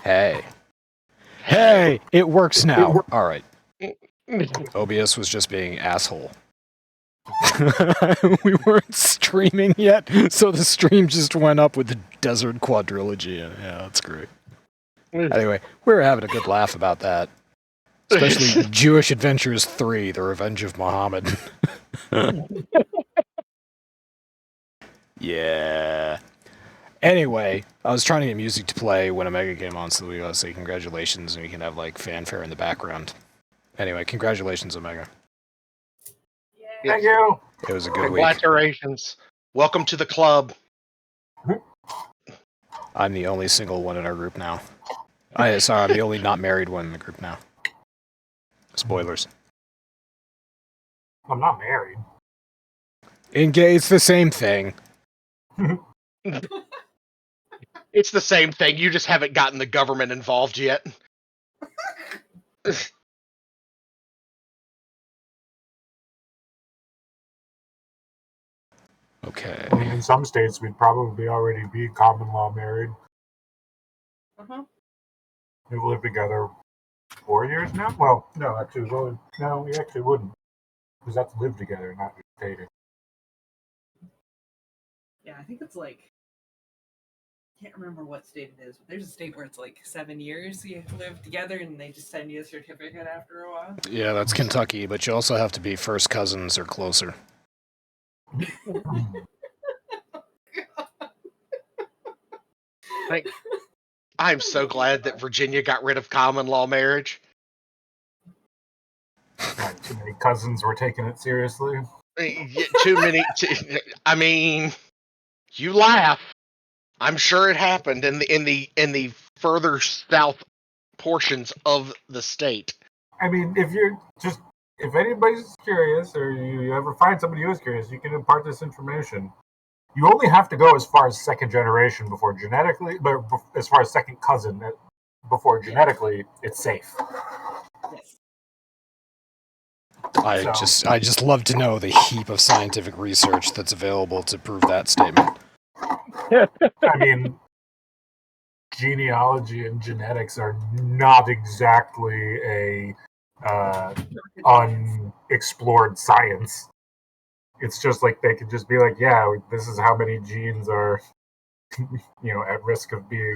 Hey. Hey! It works now. Alright. OBS was just being asshole. We weren't streaming yet, so the stream just went up with the Desert Quadrilogy. Yeah, that's great. Anyway, we were having a good laugh about that. Especially Jewish Adventures 3, The Revenge of Muhammad. Yeah. Anyway, I was trying to get music to play when Omega came on, so we gotta say congratulations, and we can have, like, fanfare in the background. Anyway, congratulations, Omega. Thank you. It was a good week. Congratulations. Welcome to the club. I'm the only single one in our group now. Sorry, I'm the only not married one in the group now. Spoilers. I'm not married. It's the same thing. It's the same thing. You just haven't gotten the government involved yet. Okay. I mean, in some states, we'd probably already be common law married. We've lived together 4 years now? Well, no, actually, we actually wouldn't. Because that's live together, not just dating. Yeah, I think it's like, I can't remember what state it is, but there's a state where it's like 7 years you live together and they just send you a certificate after a while. Yeah, that's Kentucky, but you also have to be first cousins or closer. I'm so glad that Virginia got rid of common law marriage. Not too many cousins were taking it seriously. Too many. I mean, you laugh. I'm sure it happened in the further south portions of the state. I mean, if anybody's curious, or you ever find somebody who is curious, you can impart this information. You only have to go as far as second generation before genetically, but as far as second cousin before genetically, it's safe. Yes. I just love to know the heap of scientific research that's available to prove that statement. I mean, genealogy and genetics are not exactly a unexplored science. It's just like they could just be like, yeah, this is how many genes are, at risk of being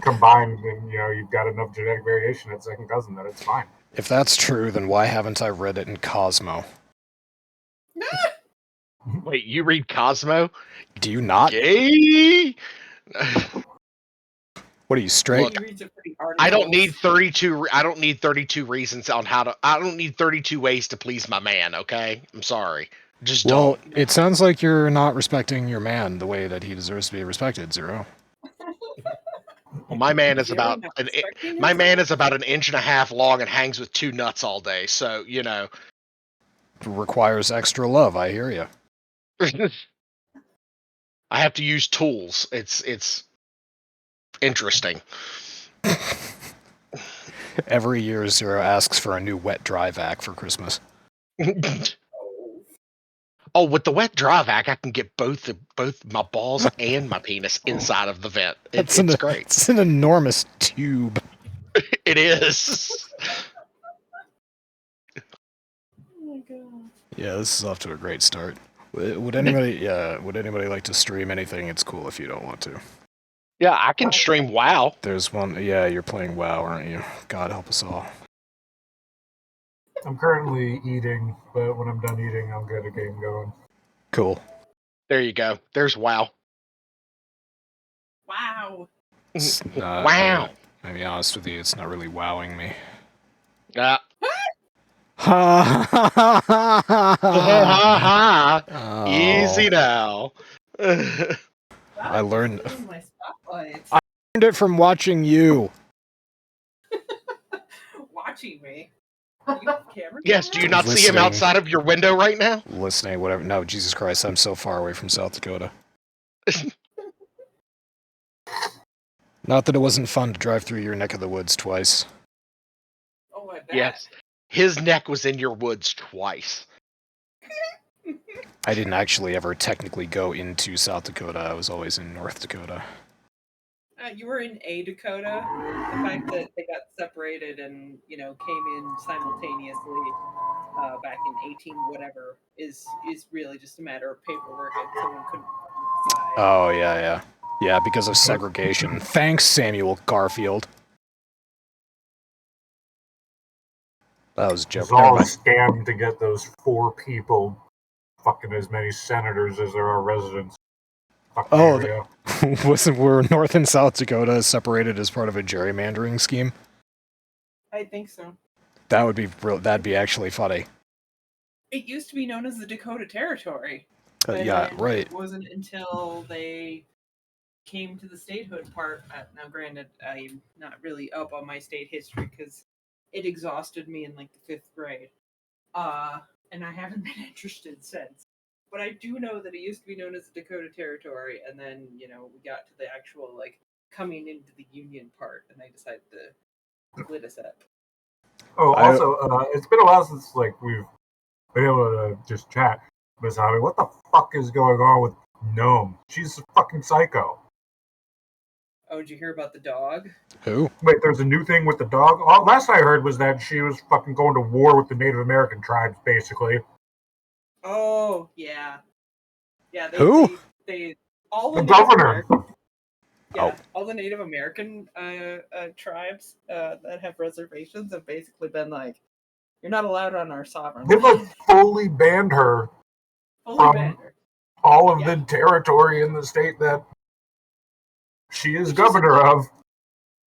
combined, and you've got enough genetic variation at second cousin that it's fine. If that's true, then why haven't I read it in Cosmo? Wait, you read Cosmo? Do you not? Gay? What are you, straight? Look, I don't need 32. I don't need 32 reasons on how to. I don't need 32 ways to please my man. Okay, I'm sorry. Just don't. It sounds like you're not respecting your man the way that he deserves to be respected, Zero. Well, my man is about an inch and a half long and hangs with 2 nuts all day. So Requires extra love. I hear you. I have to use tools. It's interesting. Every year, Zero asks for a new wet dry vac for Christmas. Oh, with the wet dry vac, I can get both my balls and my penis inside of the vent. It's great. It's an enormous tube. It is. Oh my god. Yeah, this is off to a great start. Would anybody like to stream anything? It's cool if you don't want to. Yeah, I can stream WoW. There's one. Yeah, you're playing WoW, aren't you? God help us all. I'm currently eating, but when I'm done eating, I'll get a game going. Cool. There you go. There's WoW. Wow. Wow. I'll be honest with you, it's not really wowing me. Ha Ha ha ha ha ha! Easy now. I learned My spotlights. it from watching you. Watching me. Do you have camera? Yes, do you not see him Listening. outside of your window right now? Listening, whatever. No, Jesus Christ, I'm so far away from South Dakota. Not that it wasn't fun to drive through your neck of the woods twice. Oh, I bet. Yes. His neck was in your woods twice. I didn't actually ever technically go into South Dakota. I was always in North Dakota. You were in a Dakota. The fact that they got separated and came in simultaneously back in 18 whatever is really just a matter of paperwork, and someone couldn't decide. Oh, yeah, because of segregation. Thanks, Samuel Garfield. That was a joke. It's Never all a mind. scam to get those 4 people fucking as many senators as there are residents. Oh, were North and South Dakota separated as part of a gerrymandering scheme? I think so. That'd be actually funny. It used to be known as the Dakota Territory. Yeah, right. It wasn't until they came to the statehood part. Now, granted, I'm not really up on my state history because it exhausted me in like the 5th grade, and I haven't been interested since. But I do know that it used to be known as the Dakota Territory, and then we got to the actual like coming into the Union part, and they decided to split us up. Oh, also, it's been a while since like we've been able to just chat. Masami, what the fuck is going on with Gnome? She's a fucking psycho. Oh, did you hear about the dog? Who? Wait, there's a new thing with the dog? All last I heard was that she was fucking going to war with the Native American tribes, basically. Oh, yeah. Yeah, Who? They all the governor. All the Native American tribes that have reservations have basically been like, you're not allowed on our sovereign They've land. like fully banned her from all of the territory in the state that she is governor of.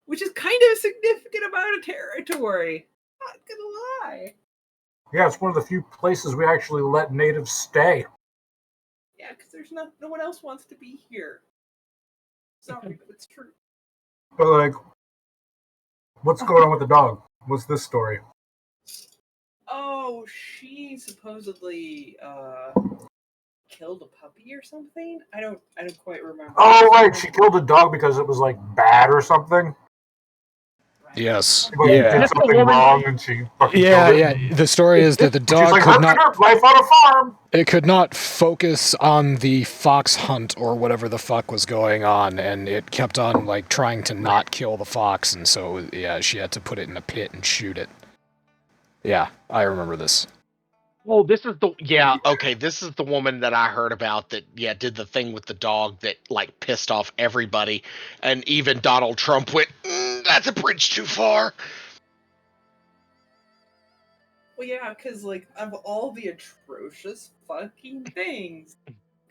Which is kind of a significant amount of territory. Not gonna lie. Yeah, it's one of the few places we actually let natives stay. Yeah, because there's no one else wants to be here. Sorry, but it's true. But like, what's going on with the dog? What's this story? Oh, she supposedly killed a puppy or something. I don't quite remember. Oh right, she killed a dog because it was like bad or something. Right. Yes. Like, yeah. did something wrong and she fucking killed it. Yeah. The story is that the dog like, could not. Life on a farm. It could not focus on the fox hunt or whatever the fuck was going on, and it kept on like trying to not kill the fox, and so she had to put it in a pit and shoot it. Yeah, I remember this. Oh, this is the woman that I heard about that did the thing with the dog that like pissed off everybody, and even Donald Trump went, that's a bridge too far. Well, yeah, because like of all the atrocious fucking things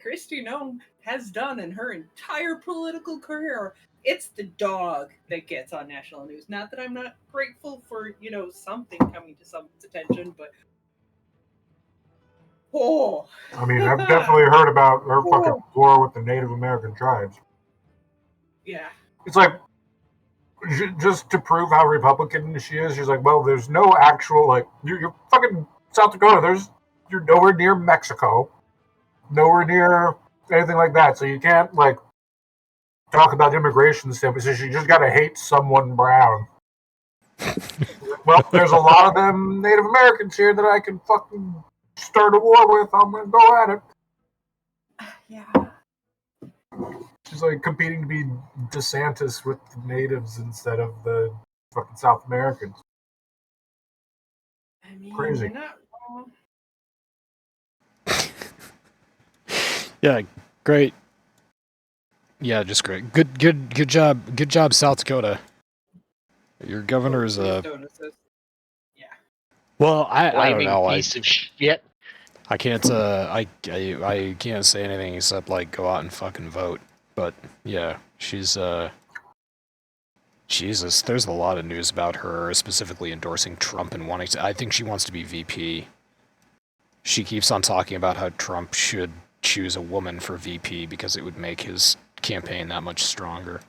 Kristi Noem has done in her entire political career, it's the dog that gets on national news. Not that I'm not grateful for something coming to someone's attention, but I mean, I've definitely heard about her fucking war with the Native American tribes. Yeah. It's like, just to prove how Republican she is, she's like, well, there's no actual, like, you're fucking South Dakota, you're nowhere near Mexico, nowhere near anything like that, so you can't, like, talk about immigration and stuff, so you just gotta hate someone brown. Well, there's a lot of them Native Americans here that I can fucking start a war with. I'm gonna go at it. Yeah. She's like competing to be DeSantis with the natives instead of the fucking South Americans. I mean, Crazy. you're not wrong. Yeah, great. Yeah, just great. Good job, South Dakota. Your governor is a. Yeah. Well, I don't know. Piece of shit. I can't. I can't say anything except like go out and fucking vote. But yeah, she's Jesus, there's a lot of news about her specifically endorsing Trump and wanting to. I think she wants to be VP. She keeps on talking about how Trump should choose a woman for VP because it would make his campaign that much stronger.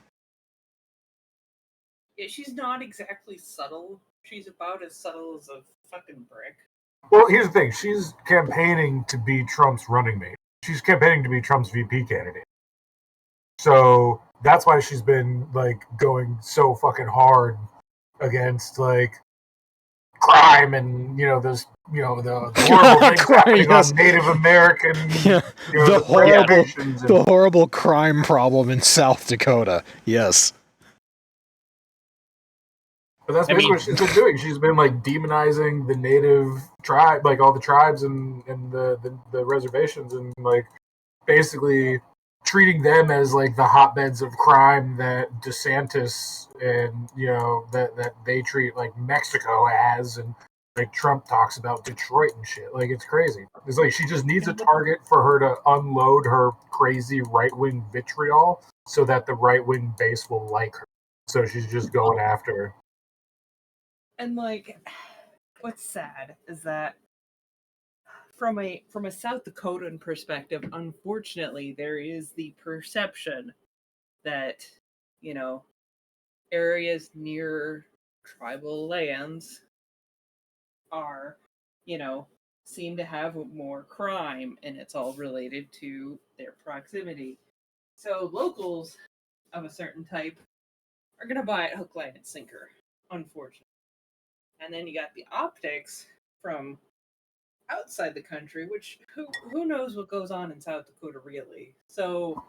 Yeah, she's not exactly subtle. She's about as subtle as a fucking brick. Well, here's the thing. She's campaigning to be Trump's running mate. She's campaigning to be Trump's VP candidate. So that's why she's been like going so fucking hard against like crime and the horrible things happening on Native American the horrible crime problem in South Dakota. Yes. But that's basically what she's been doing. She's been like demonizing the native tribe, like all the tribes and the reservations, and like basically treating them as like the hotbeds of crime that DeSantis and that they treat like Mexico as, and like Trump talks about Detroit and shit. Like it's crazy. It's like she just needs a target for her to unload her crazy right-wing vitriol so that the right-wing base will like her. So she's just going after her. And like, what's sad is that from a South Dakotan perspective, unfortunately, there is the perception that, areas near tribal lands are, seem to have more crime, and it's all related to their proximity. So locals of a certain type are going to buy it hook, line, and sinker, unfortunately. And then you got the optics from outside the country, which who knows what goes on in South Dakota really. So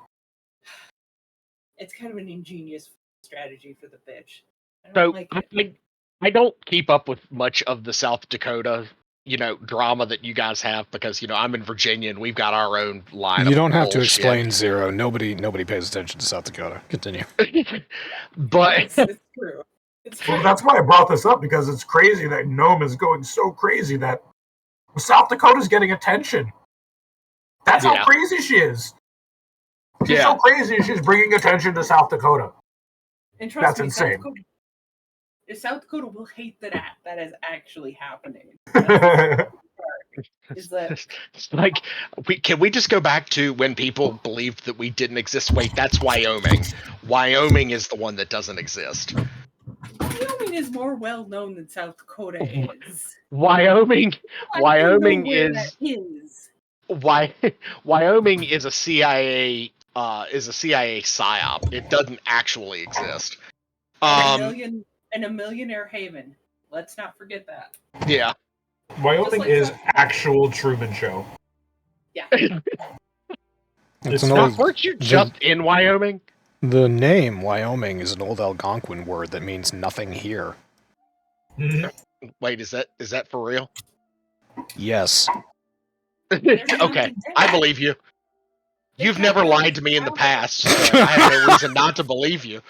it's kind of an ingenious strategy for the bitch. I don't keep up with much of the South Dakota, drama that you guys have because I'm in Virginia and we've got our own line. You don't have to bullshit. explain Zero. Nobody pays attention to South Dakota. Continue. But it's true. It's true. Well, that's why I brought this up, because it's crazy that Nome is going so crazy that South Dakota's getting attention. That's how crazy she is. She's so crazy she's bringing attention to South Dakota. And trust That's me, insane. South Dakota will hate that is actually happening. Is that it's like can we just go back to when people believed that we didn't exist? Wait, that's Wyoming. Wyoming is the one that doesn't exist. Wyoming is more well known than South Dakota is. Wyoming is Wyoming is a CIA psyop. It doesn't actually exist. And a millionaire haven. Let's not forget that. Yeah. Wyoming is actual Truman Show. Yeah. Weren't you just in Wyoming? The name Wyoming is an old Algonquin word that means nothing here. Mm-hmm. Wait, is that for real? Yes. Okay, I believe you. You've never lied to me in the past, so I have no reason not to believe you.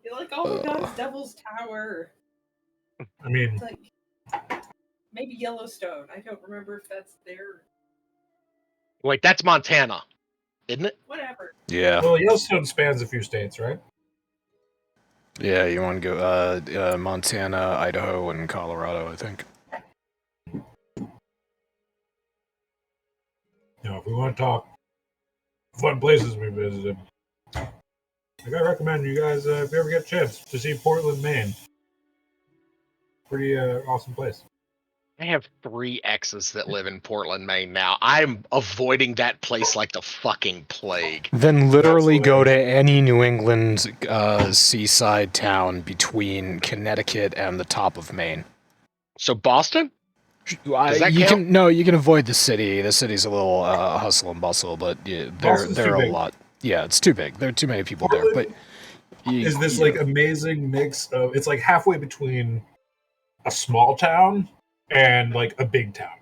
You're like, oh my god, it's Devil's Tower. I mean, it's like maybe Yellowstone. I don't remember if that's there. Wait, that's Montana, isn't it? Whatever. Yeah. Well, Yellowstone spans a few states, right? Yeah, you want to go Montana, Idaho, and Colorado, I think. If we want to talk fun places we visited, I gotta recommend you guys, if you ever get a chance, to see Portland, Maine. Pretty awesome place. I have 3 exes that live in Portland, Maine now. I'm avoiding that place like the fucking plague. Then literally go to any New England seaside town between Connecticut and the top of Maine. So Boston? Does that count? You can avoid the city. The city's a little hustle and bustle, but they're a lot. Yeah, it's too big. There are too many people Portland there. But is this like amazing mix of? It's like halfway between a small town and like a big town.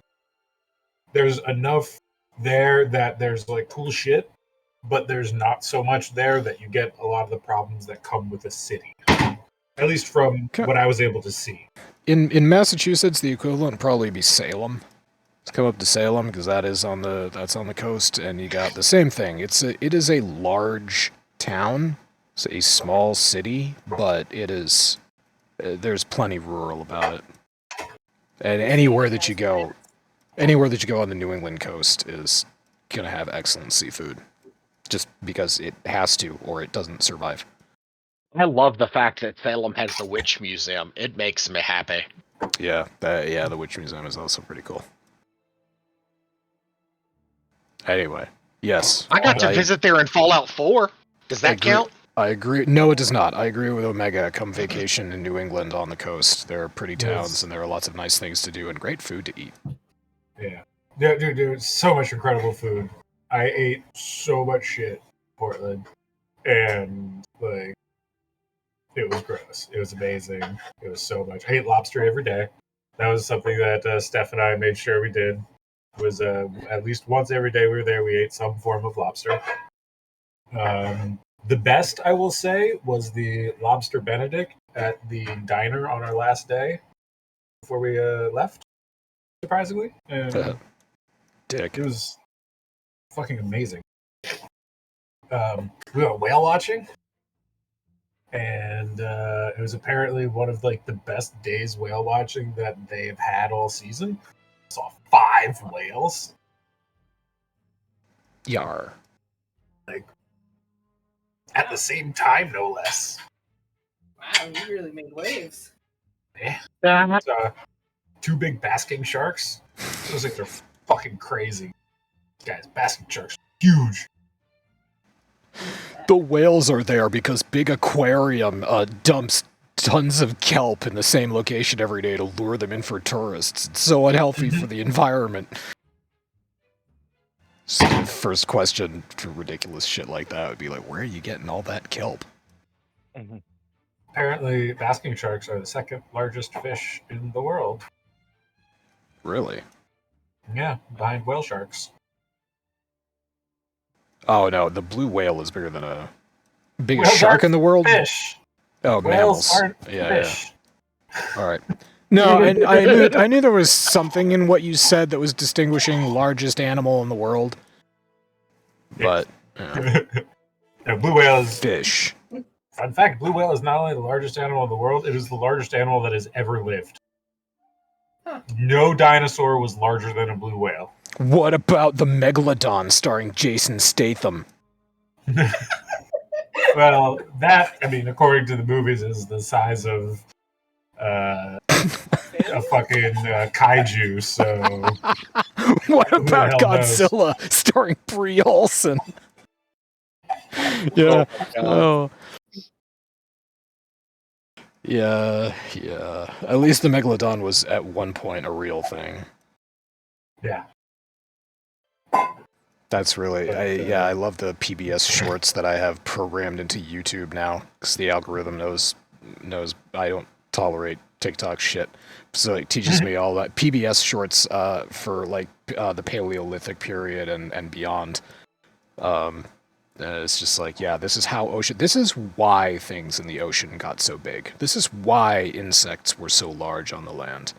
There's enough there that there's like cool shit, but there's not so much there that you get a lot of the problems that come with a city. At least from what I was able to see. In Massachusetts, the equivalent would probably be Salem. Let's come up to Salem because that's on the coast, and you got the same thing. It is a large town. It's a small city, but it is there's plenty rural about it. And anywhere that you go on the New England coast is gonna have excellent seafood, just because it has to, or it doesn't survive. I love the fact that Salem has the Witch Museum. It makes me happy. Yeah, the Witch Museum is also pretty cool. Anyway, yes. I got to visit there in Fallout 4. Does that count? I agree. No, it does not. I agree with Omega. Come vacation in New England on the coast. There are pretty towns, and there are lots of nice things to do and great food to eat. Yeah. Dude, so much incredible food. I ate so much shit in Portland. And, like, It was gross. It was amazing. It was so much. I ate lobster every day. That was something that Steph and I made sure we did. Was at least once every day we were there, we ate some form of lobster. The best, I will say, was the lobster Benedict at the diner on our last day before we left, surprisingly. And Dick. it was fucking amazing. We went whale watching, and it was apparently one of like the best days whale watching that they've had all season. Saw 5 whales. Yar. Like, at the same time, no less. Wow, you really made waves. Yeah. 2 big basking sharks. Those things are fucking crazy. Guys, basking sharks, huge. The whales are there because big aquarium dumps tons of kelp in the same location every day to lure them in for tourists. It's so unhealthy for the environment. So the first question for ridiculous shit like that would be like, where are you getting all that kelp? Apparently, basking sharks are the 2nd largest fish in the world. Really? Yeah, behind whale sharks. Oh no, the blue whale is bigger than a biggest Whales shark aren't in the world. Fish. Oh, Whales mammals. aren't Yeah. fish. All right. No, and I knew there was something in what you said that was distinguishing largest animal in the world. But Yeah, blue whale is. fish. Fun fact: blue whale is not only the largest animal in the world; it is the largest animal that has ever lived. Huh. No dinosaur was larger than a blue whale. What about the Megalodon starring Jason Statham? Well, that, I mean, according to the movies, is the size of a fucking kaiju. So, What Who the about hell knows? Godzilla starring Brie Olson? Yeah. Oh. Yeah. At least the Megalodon was at one point a real thing. yeah. That's really, But, I love the PBS shorts that I have programmed into YouTube now, because the algorithm knows I don't tolerate TikTok shit, so it teaches me all that PBS shorts for like the Paleolithic period and beyond. It's just like, yeah, this is why things in the ocean got so big. This is why insects were so large on the land.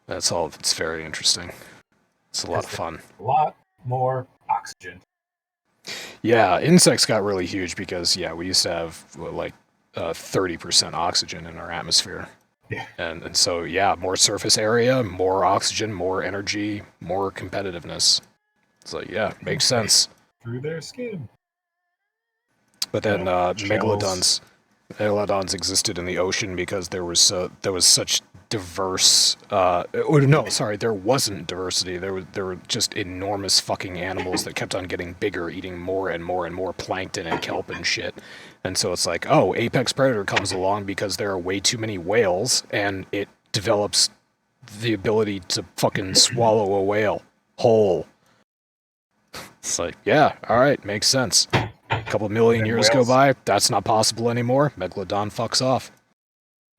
That's all. It's very interesting. It's a lot of fun. A lot more oxygen. Yeah, insects got really huge because, yeah, we used to have, like, 30% oxygen in our atmosphere. Yeah. And so, yeah, more surface area, more oxygen, more energy, more competitiveness. It's like, yeah, makes sense. Through their skin. But then Shells. megalodons existed in the ocean because there was such diverse. There wasn't diversity. There were just enormous fucking animals that kept on getting bigger, eating more and more and more plankton and kelp and shit. And so it's like, oh, apex predator comes along because there are way too many whales, and it develops the ability to fucking swallow a whale whole. It's like, yeah, all right, makes sense. A couple million years go by, that's not possible anymore. Megalodon fucks off.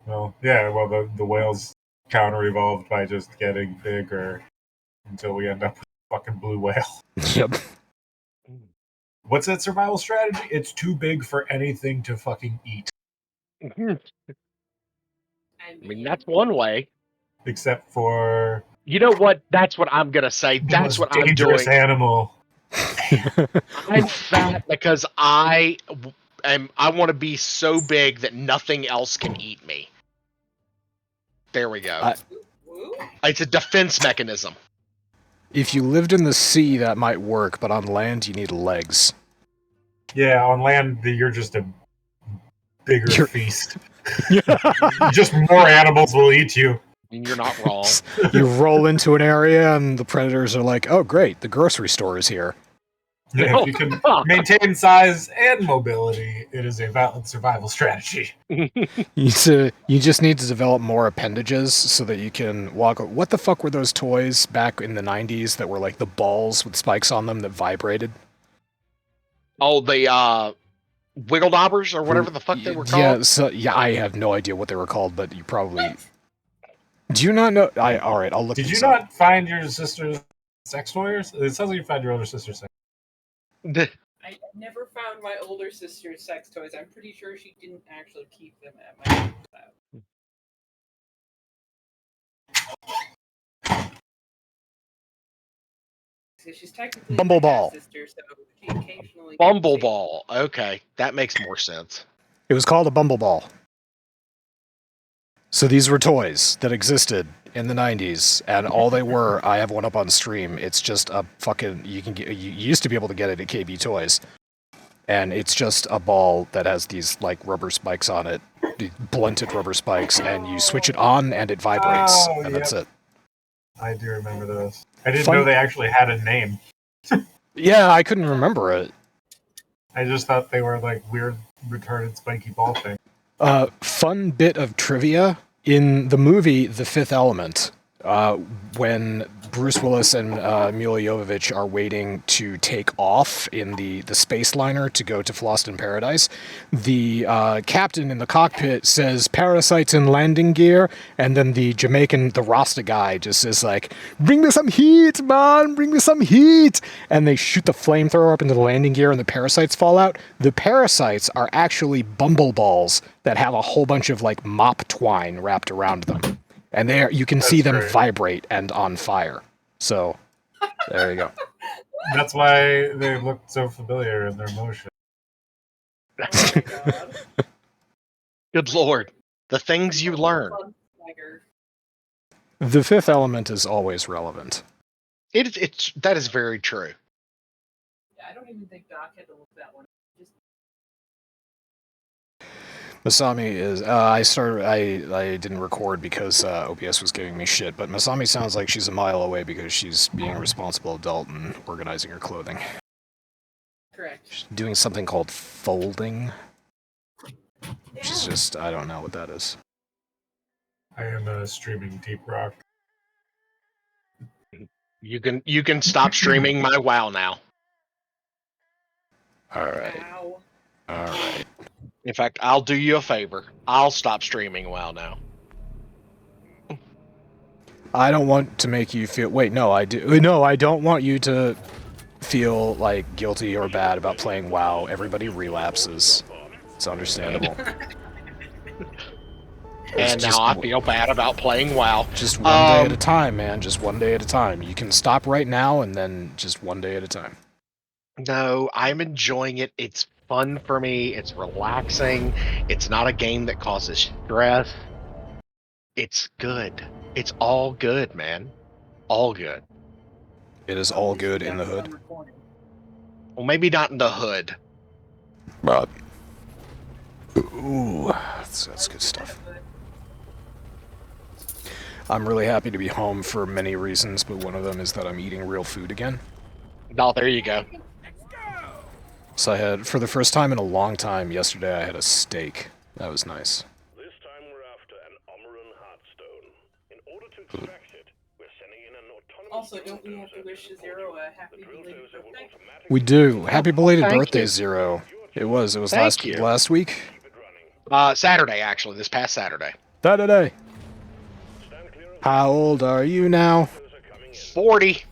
Well, yeah, the whales counter-evolved by just getting bigger until we end up with a fucking blue whale. Yep. What's that survival strategy? It's too big for anything to fucking eat. I mean, that's one way. Except for... You know what? That's what I'm going to say. the That's most what I'm dangerous doing. animal. I'm fat because I want to be so big that nothing else can eat me. There we go. It's a defense mechanism. If you lived in the sea, that might work, but on land, you need legs. Yeah, on land, you're just a bigger feast. Yeah. Just more animals will eat you. And you're not wrong. You roll into an area, and the predators are like, oh, great, the grocery store is here. Yeah, if you can maintain size and mobility, it is a valid survival strategy. You just need to develop more appendages so that you can walk. What the fuck were those toys back in the 90s that were like the balls with spikes on them that vibrated? Oh, the Wiggle knobbers or whatever the fuck they were called. Yeah, so, yeah, I have no idea what they were called, but you probably... Do you not know? All right, I'll look Did you these up. not find your sister's sex toys? It sounds like you found your older sister's sex. I never found my older sister's sex toys. I'm pretty sure she didn't actually keep them at my house. So she's technically Bumbleball. my sister, so she occasionally Bumbleball. Okay, that makes more sense. It was called a Bumbleball. So these were toys that existed in the 90s, and all they were, I have one up on stream, it's just a fucking, you used to be able to get it at KB Toys, and it's just a ball that has these, like, rubber spikes on it, blunted rubber spikes, and you switch it on, and it vibrates, and that's it. I do remember those. I didn't know they actually had a name. Yeah, I couldn't remember it. I just thought they were, like, weird, retarded, spiky ball things. Fun bit of trivia. In the movie The Fifth Element, when Bruce Willis and Mila Jovovich are waiting to take off in the space liner to go to Floston Paradise, the captain in the cockpit says, "Parasites in landing gear," and then the Jamaican, the Rasta guy, just says, like, "Bring me some heat, man! Bring me some heat!" And they shoot the flamethrower up into the landing gear and the parasites fall out. The parasites are actually bumbleballs that have a whole bunch of, like, mop twine wrapped around them. And you can see them vibrate and on fire. So, there you go. That's why they look so familiar in their motion. Oh my god. Good lord. The things you learn. The Fifth Element is always relevant. That is very true. Yeah, I don't even think Doc had to look that one up. Masami is, I didn't record because OBS was giving me shit, but Masami sounds like she's a mile away because she's being a responsible adult and organizing her clothing. Correct. She's doing something called folding. Which is just, I don't know what that is. I am streaming Deep Rock. You can stop streaming my WoW now. Alright. Wow. Alright. In fact, I'll do you a favor. I'll stop streaming WoW now. I don't want to make you feel... Wait, no, I do. No, I don't want you to feel, like, guilty or bad about playing WoW. Everybody relapses. It's understandable. And now I feel bad about playing WoW. Just one day at a time, man. Just one day at a time. You can stop right now and then just one day at a time. No, I'm enjoying it. It's fun for me. It's relaxing. It's not a game that causes stress. It's good. It's all good, man. All good. It is all good in the hood. Well, maybe not in the hood. But... Ooh, that's good stuff. I'm really happy to be home for many reasons, but one of them is that I'm eating real food again. Oh, there you go. So I had, for the first time in a long time, yesterday I had a steak. That was nice. This time we're after an Omeran Heartstone. In order to extract it, we're sending in an autonomous... Also, don't we have to wish Zero a happy belated birthday? We do. Happy belated Thank birthday, you. Zero. It was Thank you. last week? Saturday, actually. This past Saturday. Saturday. How old are you now? 40.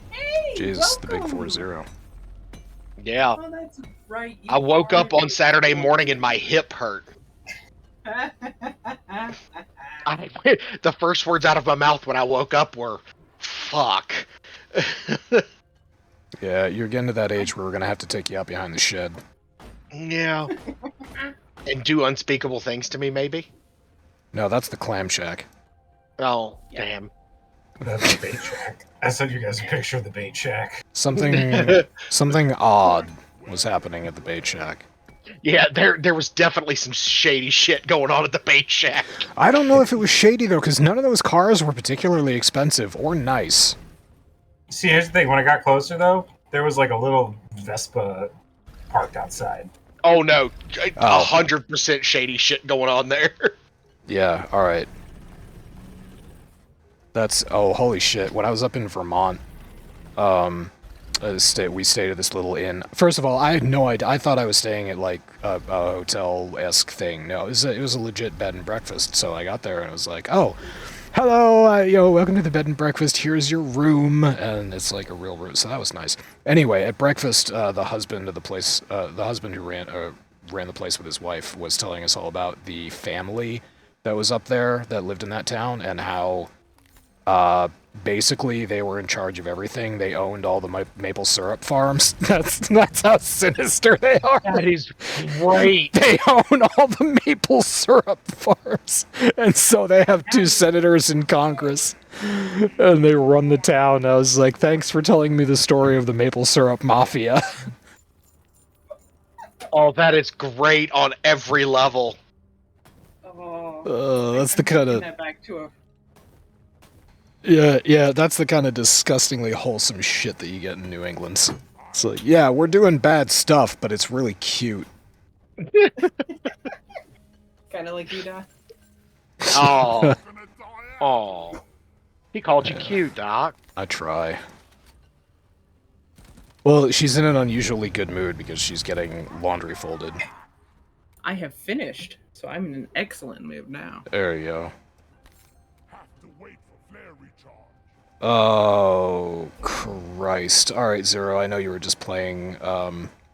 Hey, Jeez, the big welcome. 40. Yeah. Oh, that's right. I woke up on Saturday morning and my hip hurt. The first words out of my mouth when I woke up were, fuck. Yeah, you're getting to that age where we're going to have to take you out behind the shed. Yeah. And do unspeakable things to me, maybe? No, that's the clam shack. Oh, damn. That's the bait shack. I sent you guys a picture of the bait shack. Something odd was happening at the bait shack. Yeah, there was definitely some shady shit going on at the bait shack. I don't know if it was shady, though, because none of those cars were particularly expensive or nice. See, here's the thing. When I got closer, though, there was like a little Vespa parked outside. Oh, no. 100% shady shit going on there. Yeah, alright. That's... Oh, holy shit. When I was up in Vermont, we stayed at this little inn. First of all, I had no idea. I thought I was staying at like a hotel-esque thing. No, it was a legit bed and breakfast. So I got there and I was like, oh, hello, welcome to the bed and breakfast. Here's your room, and it's like a real room. So that was nice. Anyway, at breakfast, the husband of the place, the husband who ran the place with his wife, was telling us all about the family that was up there that lived in that town and how basically they were in charge of everything. They owned all the maple syrup farms. That's how sinister they are. That is great. They own all the maple syrup farms, and so they have 2 senators in Congress, and they run the town. I was like, thanks for telling me the story of the maple syrup mafia. Oh, that is great on every level. That's the kind of... That back to a... Yeah, that's the kind of disgustingly wholesome shit that you get in New England. It's like, yeah, we're doing bad stuff, but it's really cute. Kind of like you, Doc. Oh. Oh. He called you cute, Doc. I try. Well, she's in an unusually good mood because she's getting laundry folded. I have finished, so I'm in an excellent mood now. There you go. Oh, Christ. Alright, Zero, I know you were just playing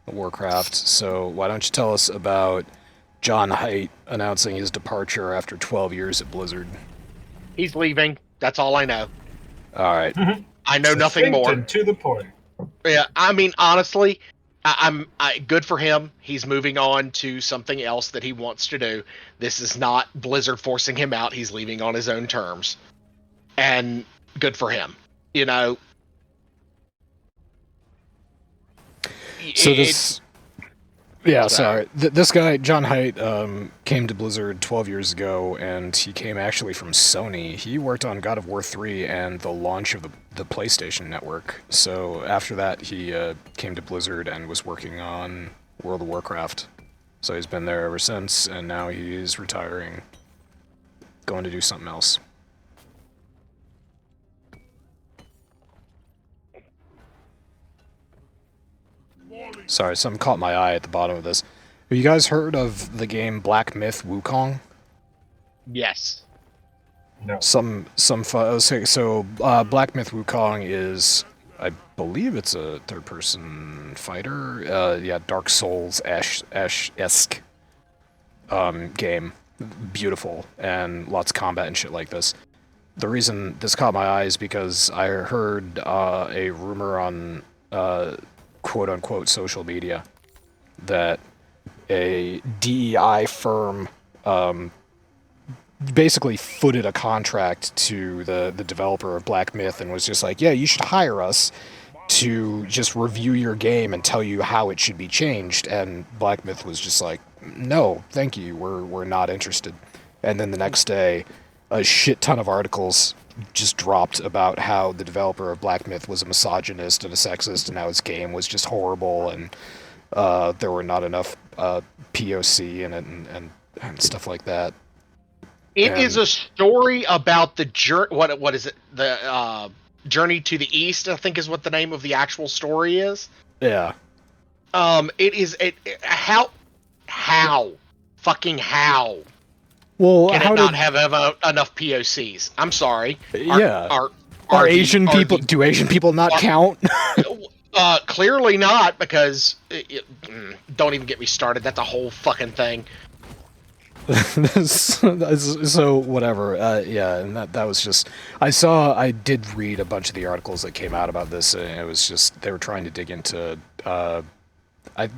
Warcraft, so why don't you tell us about John Haidt announcing his departure after 12 years at Blizzard? He's leaving. That's all I know. Alright. I know nothing more. And to the point. Yeah, I mean, honestly, I'm good for him. He's moving on to something else that he wants to do. This is not Blizzard forcing him out. He's leaving on his own terms. And good for him. You know. So this... Yeah, sorry. This guy, John Haidt, came to Blizzard 12 years ago, and he came actually from Sony. He worked on God of War 3 and the launch of the PlayStation Network. So after that, he came to Blizzard and was working on World of Warcraft. So he's been there ever since, and now he's retiring, going to do something else. Sorry, something caught my eye at the bottom of this. Have you guys heard of the game Black Myth Wukong? Yes. No. So Black Myth Wukong is, I believe it's a third-person fighter. Yeah, Dark Souls-esque game. Beautiful, and lots of combat and shit like this. The reason this caught my eye is because I heard a rumor on quote-unquote social media that a DEI firm basically footed a contract to the developer of Black Myth and was just like, yeah, you should hire us to just review your game and tell you how it should be changed. And Black Myth was just like, no, thank you, we're not interested. And then the next day, a shit ton of articles just dropped about how the developer of Black Myth was a misogynist and a sexist, and how his game was just horrible, and there were not enough POC in it and stuff like that. It is a story about the what is it? The Journey to the East, I think, is what the name of the actual story is. Yeah. It is how fucking how. Well, can it not have enough POCs? I'm sorry. Are Asian people? Do Asian people not count? Clearly not, because don't even get me started. That's a whole fucking thing. So whatever. Yeah, and that was just. I did read a bunch of the articles that came out about this, and it was just they were trying to dig into.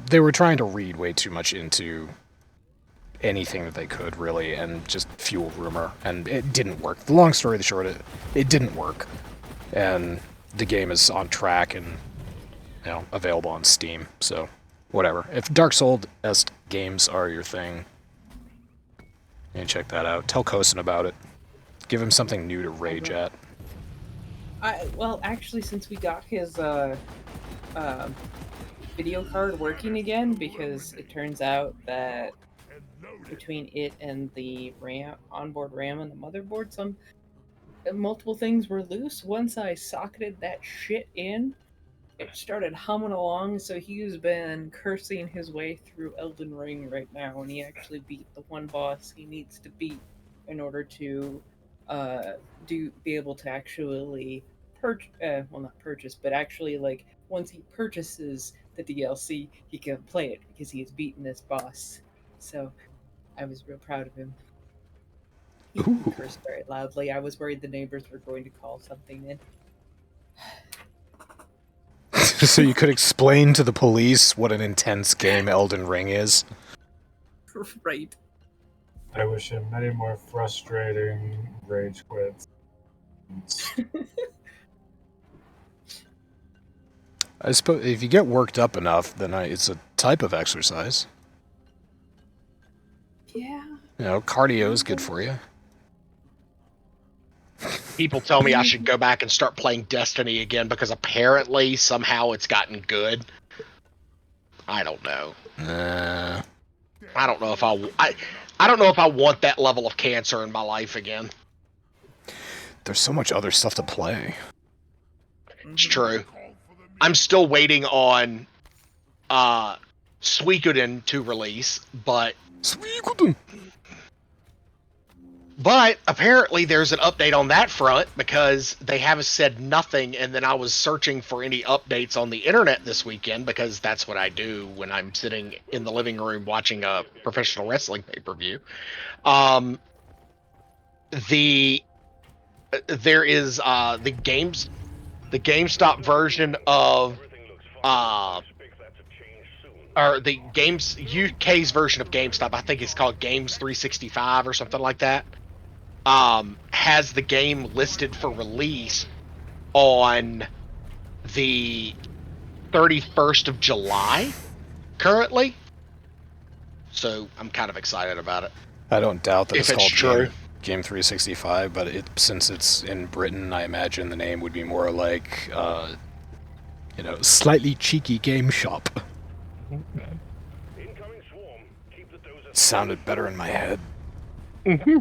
They were trying to read way too much into anything that they could, really, and just fuel rumor, and it didn't work. The long story short, it didn't work, and the game is on track and available on Steam. So whatever. If Dark Souls-esque games are your thing, you can check that out. Tell Kosen about it. Give him something new to rage at. Well, actually, since we got his video card working again, because it turns out that between it and the onboard RAM and the motherboard, multiple things were loose. Once I socketed that shit in, it started humming along. So he's been cursing his way through Elden Ring right now, and he actually beat the one boss he needs to beat in order to be able to actually not purchase, but actually like once he purchases the DLC, he can play it because he has beaten this boss. So I was real proud of him. He Ooh. cursed very loudly. I was worried the neighbors were going to call something in. So you could explain to the police what an intense game Elden Ring is. Right. I wish him many more frustrating rage quits. I suppose if you get worked up enough, then it's a type of exercise. Yeah. You know, cardio is good for you. People tell me I should go back and start playing Destiny again because apparently somehow it's gotten good. I don't know. I don't know if I don't know if I want that level of cancer in my life again. There's so much other stuff to play. It's true. I'm still waiting on Suikoden to release, but apparently there's an update on that front because they haven't said nothing, and then I was searching for any updates on the internet this weekend because that's what I do when I'm sitting in the living room watching a professional wrestling pay-per-view. There is the GameStop version of or the games UK's version of GameStop, I think it's called Games 365 or something like that, has the game listed for release on the 31st of July currently. So I'm kind of excited about it. I don't doubt that If it's called true. Game 365, but since it's in Britain, I imagine the name would be more like, slightly cheeky game shop. It sounded better in my head. Mm-hmm.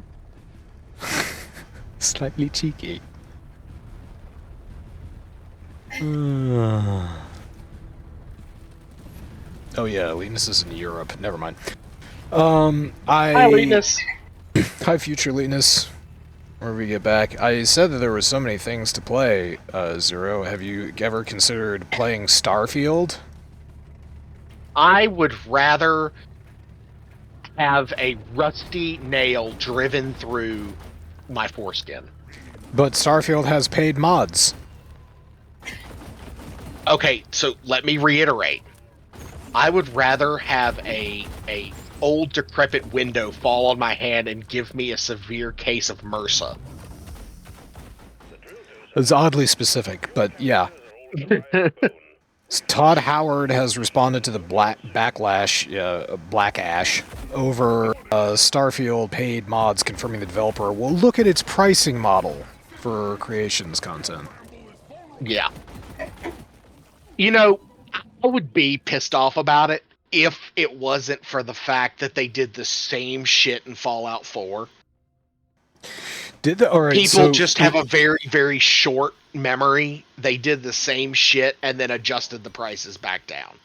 Slightly cheeky. Oh yeah, Linus is in Europe. Never mind. Hi, Linus. Hi, future Linus. Whenever we get back, I said that there were so many things to play. Zero, have you ever considered playing Starfield? I would rather have a rusty nail driven through my foreskin. But Starfield has paid mods. Okay, so let me reiterate. I would rather have a old decrepit window fall on my hand and give me a severe case of MRSA. It's oddly specific, but yeah. Todd Howard has responded to the backlash, Black Ash, over Starfield paid mods, confirming the developer will look at its pricing model for creations content. Yeah. You know, I would be pissed off about it if it wasn't for the fact that they did the same shit in Fallout 4. People just have a very, very short memory. They did the same shit and then adjusted the prices back down.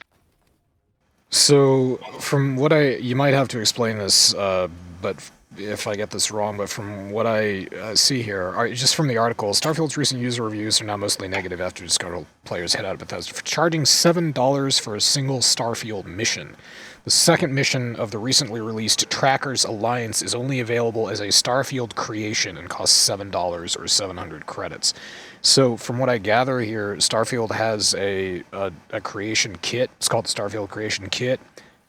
So, from what you might have to explain this, but if I get this wrong, but from what I see here, just from the article, Starfield's recent user reviews are now mostly negative after disgruntled players head out of Bethesda for charging $7 for a single Starfield mission. The second mission of the recently released Trackers Alliance is only available as a Starfield creation and costs $7 or 700 credits. So, from what I gather here, Starfield has a creation kit. It's called the Starfield Creation Kit,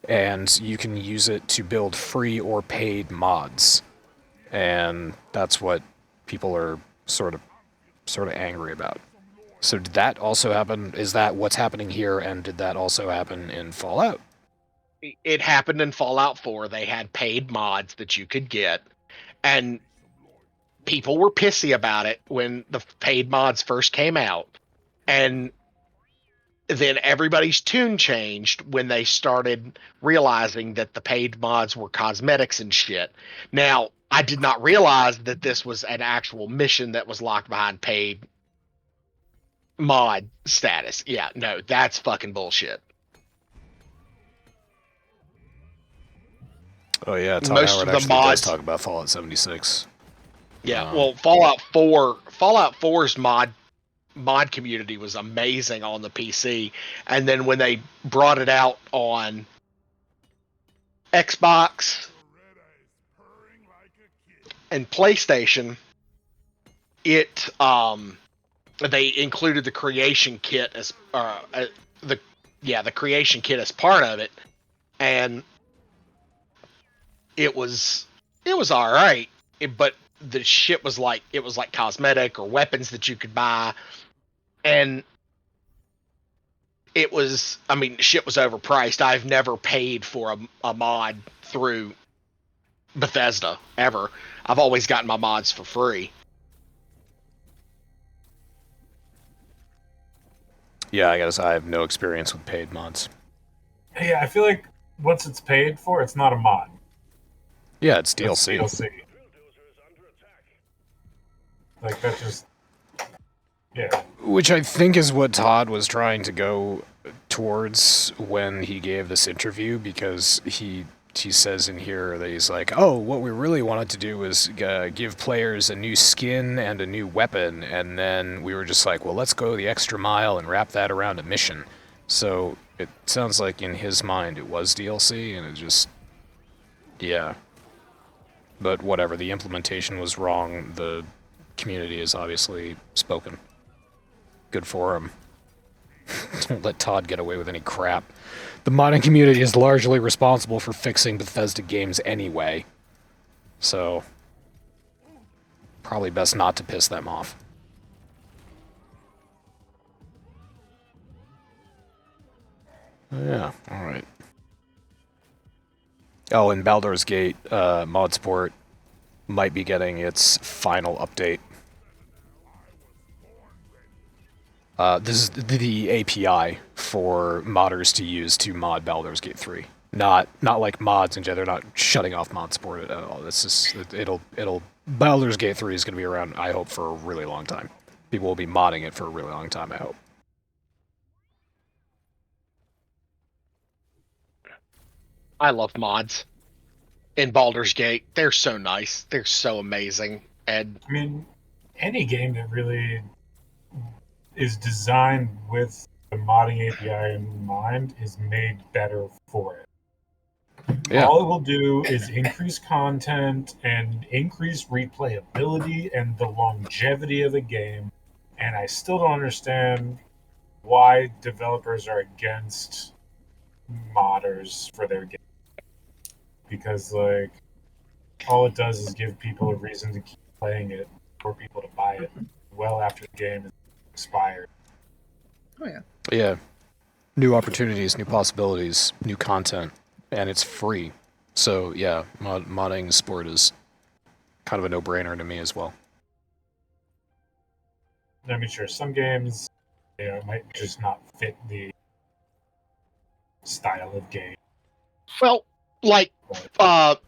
and you can use it to build free or paid mods. And that's what people are sort of angry about. So, did that also happen? Is that what's happening here? And did that also happen in Fallout? It happened in Fallout 4. They had paid mods that you could get, and people were pissy about it when the paid mods first came out. And then everybody's tune changed when they started realizing that the paid mods were cosmetics and shit. Now, I did not realize that this was an actual mission that was locked behind paid mod status. Yeah, no, that's fucking bullshit. Oh yeah, Todd Most Howard of the actually does mods. talk about Fallout 76. Yeah, well, Fallout 4's mod community was amazing on the PC, and then when they brought it out on Xbox and PlayStation, it they included the creation kit as the creation kit as part of it, and it was all right, but the shit was like cosmetic or weapons that you could buy, and it was, I mean, shit was overpriced. I've never paid for a mod through Bethesda ever. I've always gotten my mods for free. Yeah, I guess I have no experience with paid mods. Yeah, I feel like once it's paid for, it's not a mod. Yeah, it's It's DLC. DLC. Like that just, yeah. Which I think is what Todd was trying to go towards when he gave this interview, because he says in here that he's like, oh, what we really wanted to do was give players a new skin and a new weapon, and then we were just like, well, let's go the extra mile and wrap that around a mission. So it sounds like in his mind it was DLC, and it just, yeah. But whatever, the implementation was wrong. The community is obviously spoken. Good for him. Don't let Todd get away with any crap. The modding community is largely responsible for fixing Bethesda games anyway. So, probably best not to piss them off. Yeah, alright. Oh, and Baldur's Gate Modsport might be getting its final update. This is the API for modders to use to mod Baldur's Gate 3. Not like mods in general. They're not shutting off Modsport at all. This is it'll Baldur's Gate 3 is going to be around, I hope, for a really long time. People will be modding it for a really long time, I hope. I love mods in Baldur's Gate. They're so nice. They're so amazing. And I mean, any game that really is designed with the modding API in mind is made better for it. Yeah. All it will do is increase content and increase replayability and the longevity of the game. And I still don't understand why developers are against modders for their game. Because, like, all it does is give people a reason to keep playing it, for people to buy it well after the game is expired. Oh yeah. Yeah. New opportunities, new possibilities, new content, and it's free. So yeah, modding sport is kind of a no-brainer to me as well. I mean, sure, some games, it might just not fit the style of game. well, like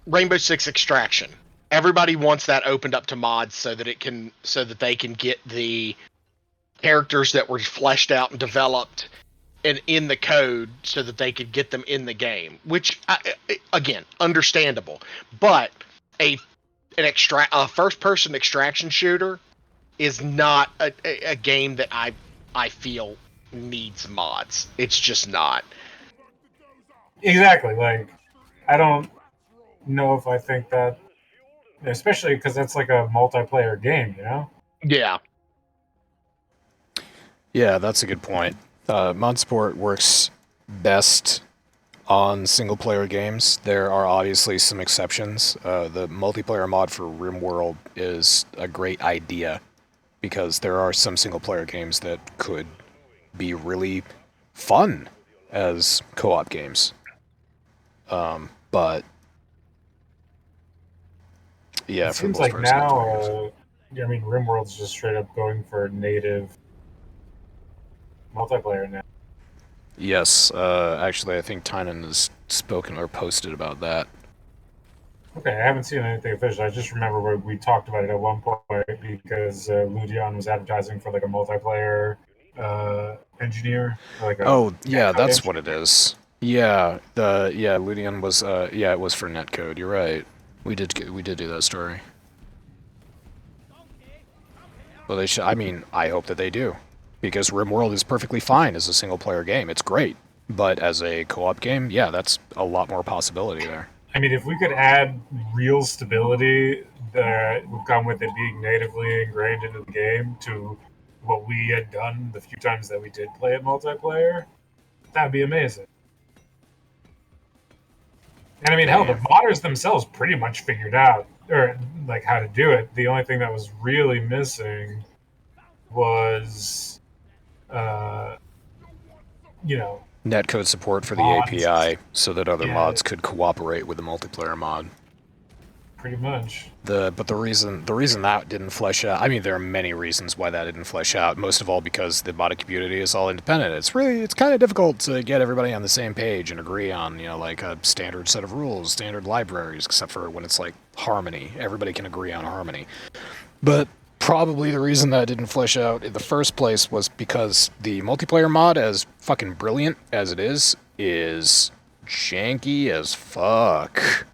Rainbow Six Extraction. Everybody wants that opened up to mods so that they can get the characters that were fleshed out and developed and in the code so that they could get them in the game, which again, understandable. But a first person extraction shooter is not a game that I feel needs mods. It's just not. Exactly. Like, I don't know if I think that, especially because that's like a multiplayer game, you know? Yeah. Yeah, that's a good point. Mod sport works best on single-player games. There are obviously some exceptions. The multiplayer mod for RimWorld is a great idea because there are some single-player games that could be really fun as co-op games. But yeah, It for the seems most like part, it's now, multiplayer games. I mean, RimWorld's just straight up going for native multiplayer now. Yes, actually, I think Tynan has spoken or posted about that. Okay, I haven't seen anything official. I just remember we talked about it at one point because Ludion was advertising for like a multiplayer engineer. Like a Oh, yeah, netcode that's what it engineer. is. Yeah, Ludian was it was for netcode. You're right. We did do that story. Well, they should. I mean, I hope that they do, because RimWorld is perfectly fine as a single-player game. It's great, but as a co-op game, yeah, that's a lot more possibility there. I mean, if we could add real stability that would come with it being natively ingrained into the game to what we had done the few times that we did play it multiplayer, that'd be amazing. And I mean, hell, the modders themselves pretty much figured out, or like how to do it. The only thing that was really missing was, you know, Netcode support for the mods. API, so that other Yeah. mods could cooperate with the multiplayer mod. Pretty much. But the reason that didn't flesh out, I mean, there are many reasons why that didn't flesh out. Most of all because the modding community is all independent. It's kind of difficult to get everybody on the same page and agree on, you know, like a standard set of rules, standard libraries, except for when it's like Harmony. Everybody can agree on Harmony. But probably the reason that didn't flesh out in the first place was because the multiplayer mod, as fucking brilliant as it is janky as fuck.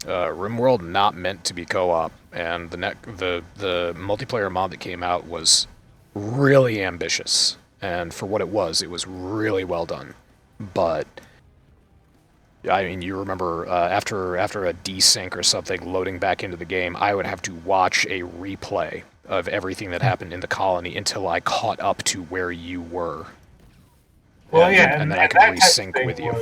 RimWorld not meant to be co-op, and the multiplayer mod that came out was really ambitious, and for what it was really well done. But I mean, you remember after a desync or something loading back into the game, I would have to watch a replay of everything that happened in the colony until I caught up to where you were. Well, and then I could resync with you.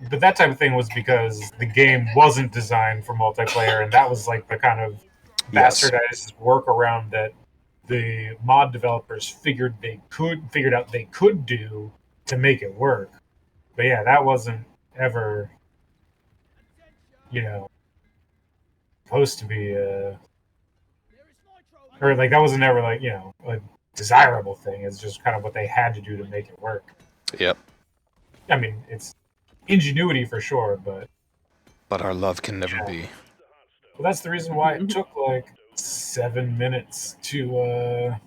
But that type of thing was because the game wasn't designed for multiplayer, and that was like the kind of bastardized workaround that the mod developers figured out they could do to make it work. But yeah, that wasn't ever, you know, supposed to be or like that wasn't ever like, you know, a desirable thing. It's just kind of what they had to do to make it work. Yep. I mean, it's ingenuity for sure, but our love can never be. Well, that's the reason why it took like 7 minutes to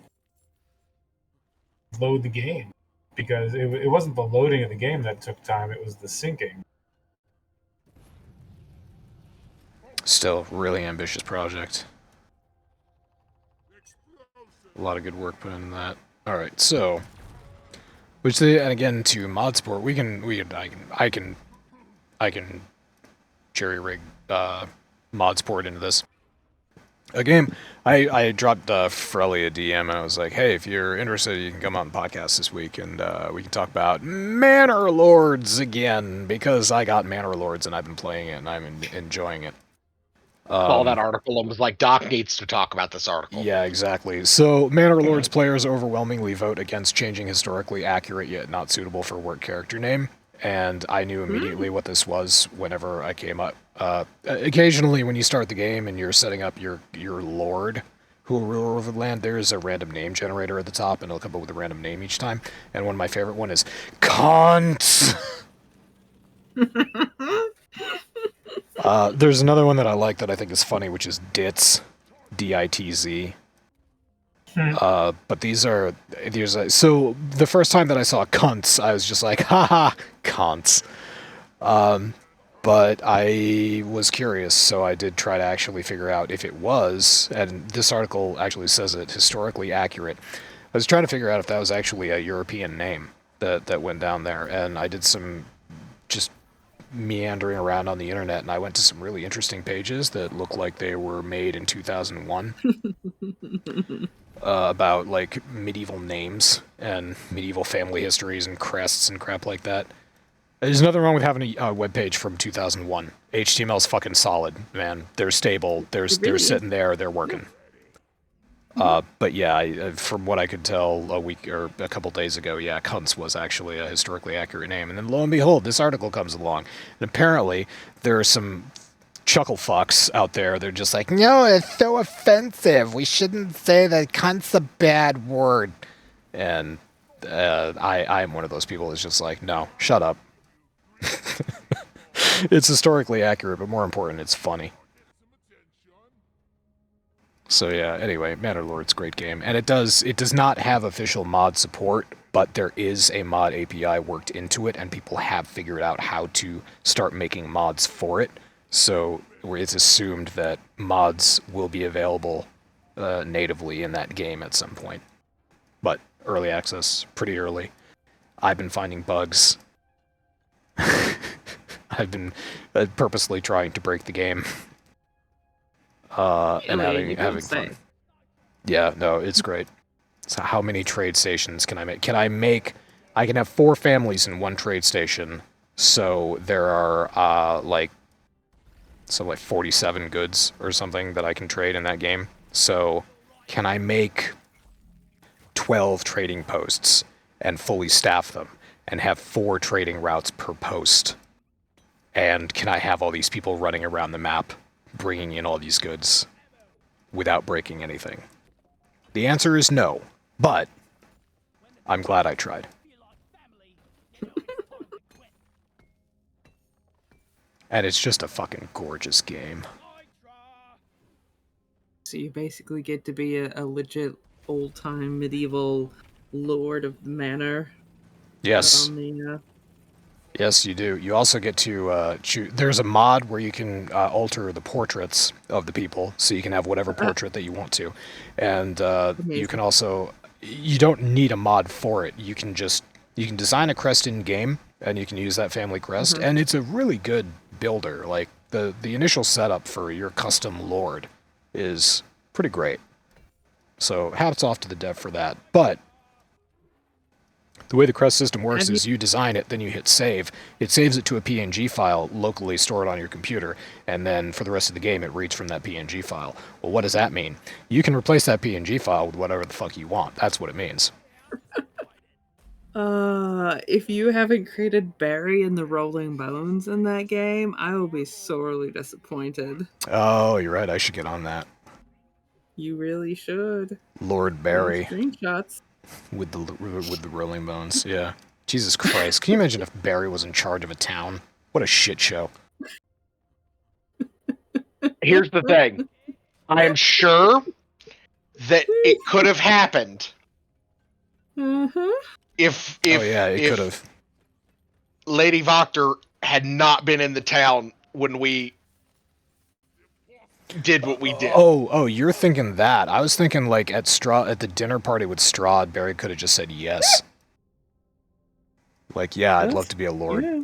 load the game, because it wasn't the loading of the game that took time; it was the syncing. Still, really ambitious project. A lot of good work put into that. All right, so, and again to mod support, I can jerry rig mod support into this. A game, I dropped Frelly a DM and I was like, hey, if you're interested, you can come on the podcast this week and we can talk about Manor Lords again, because I got Manor Lords and I've been playing it and I'm enjoying it. Saw that article and was like, Doc needs to talk about this article. Yeah, exactly. So, Manor Lords players overwhelmingly vote against changing historically accurate yet not suitable for work character name, and I knew immediately what this was whenever I came up. Occasionally, when you start the game and you're setting up your lord who will rule over the land, there is a random name generator at the top, and it'll come up with a random name each time. And one of my favorite one is Kant. There's another one that I like that I think is funny, which is Ditz, D-I-T-Z. But these are so the first time that I saw cunts, I was just like, haha, cunts. But I was curious, so I did try to actually figure out if it was, and this article actually says it, historically accurate. I was trying to figure out if that was actually a European name that went down there, and I did some just meandering around on the internet, and I went to some really interesting pages that look like they were made in 2001 about like medieval names and medieval family histories and crests and crap like that. There's nothing wrong with having a web page from 2001. HTML's fucking solid, man. They're stable. They're sitting there. They're working. But yeah, from what I could tell a week or a couple days ago, yeah, cunts was actually a historically accurate name. And then lo and behold, this article comes along. And apparently there are some chuckle fucks out there. They're just like, no, it's so offensive. We shouldn't say that cunt's a bad word. And I'm one of those people that's just like, no, shut up. It's historically accurate, but more important, it's funny. So yeah, anyway, Manor Lord's great game. And it does not have official mod support, but there is a mod API worked into it, and people have figured out how to start making mods for it. So it's assumed that mods will be available natively in that game at some point. But early access, pretty early. I've been finding bugs. I've been purposely trying to break the game. And having fun. Yeah, no, it's great. So how many trade stations can I make? I can have 4 families in one trade station, so there are like 47 goods or something that I can trade in that game. So can I make 12 trading posts and fully staff them and have 4 trading routes per post? And can I have all these people running around the map bringing in all these goods without breaking anything? The answer is no, but I'm glad I tried. And it's just a fucking gorgeous game. So you basically get to be a legit old-time medieval lord of the manor. Yes. Yes, you do. You also get to choose. There's a mod where you can alter the portraits of the people, so you can have whatever portrait that you want to. And you can also... You don't need a mod for it. You can design a crest in game, and you can use that family crest, and it's a really good builder. Like the initial setup for your custom lord is pretty great. So hats off to the dev for that. But the way the crest system works is you design it, then you hit save. It saves it to a PNG file locally stored on your computer, and then for the rest of the game it reads from that PNG file. Well, what does that mean? You can replace that PNG file with whatever the fuck you want. That's what it means. If you haven't created Barry and the Rolling Bones in that game, I will be sorely disappointed. Oh, you're right. I should get on that. You really should. Lord Barry. Screenshots. With the Rolling Bones, yeah. Jesus Christ. Can you imagine if Barry was in charge of a town? What a shit show. Here's the thing. I am sure that it could have happened. If it could have. Lady Voctor had not been in the town when we did what we did. Oh, you're thinking that. I was thinking like at the dinner party with Strahd, Barry could have just said yes. Like, yeah, I'd love to be a lord. Yeah.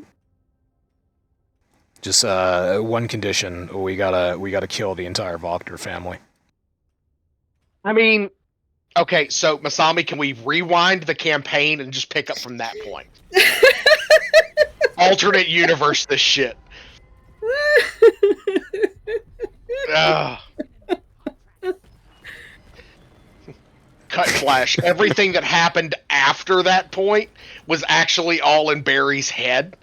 Just one condition: we gotta kill the entire Voctor family. I mean, okay, so Masami, can we rewind the campaign and just pick up from that point? Alternate universe, this shit. Cut flash. Everything that happened after that point was actually all in Barry's head.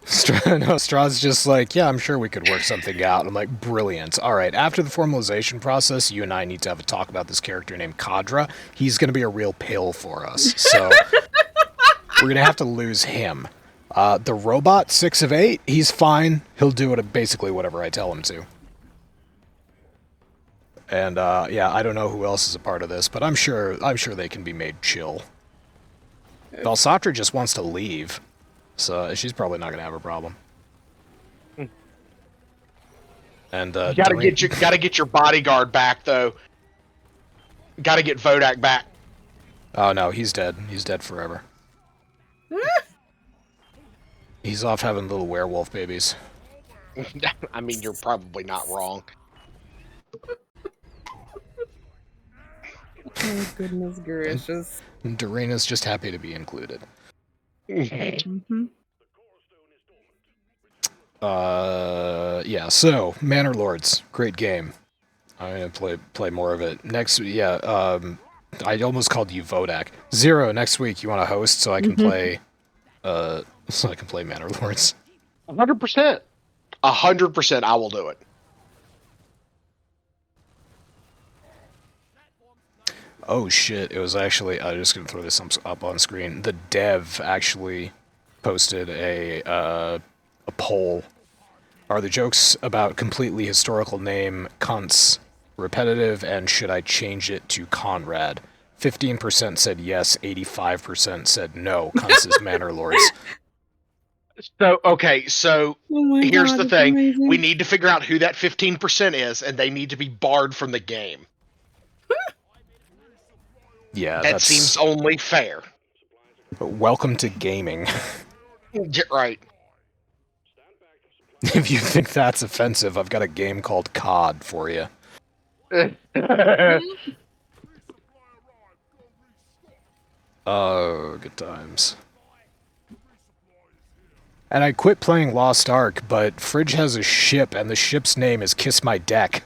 Strahd's just like, yeah, I'm sure we could work something out. I'm like, brilliant. All right, after the formalization process, you and I need to have a talk about this character named Kadra. He's going to be a real pill for us, so we're going to have to lose him. The robot, 6 of 8, he's fine. He'll do basically whatever I tell him to. And yeah, I don't know who else is a part of this, but I'm sure they can be made chill. Belsatra just wants to leave, so she's probably not gonna have a problem. And you gotta get your bodyguard back though. Gotta get Vodak back. Oh no, he's dead. He's dead forever. He's off having little werewolf babies. I mean, you're probably not wrong. Oh, goodness gracious. And Dorina's just happy to be included. Yeah, so, Manor Lords, great game. I'm gonna play more of it. Next, I almost called you Vodak. Zero, next week, you want to host so I can play, Manor Lords? 100%. 100% I will do it. Oh shit, it was actually, I'm just going to throw this up on screen. The dev actually posted a poll. Are the jokes about completely historical name cunts repetitive, and should I change it to Conrad? 15% said yes, 85% said no. Cunts manor lords. So, okay, so Oh my here's God, the it's thing. amazing. We need to figure out who that 15% is, and they need to be barred from the game. Yeah, That that's seems only fair. welcome to gaming. Get right. If you think that's offensive, I've got a game called COD for you. Oh, good times. And I quit playing Lost Ark, but Fridge has a ship, and the ship's name is Kiss My Deck.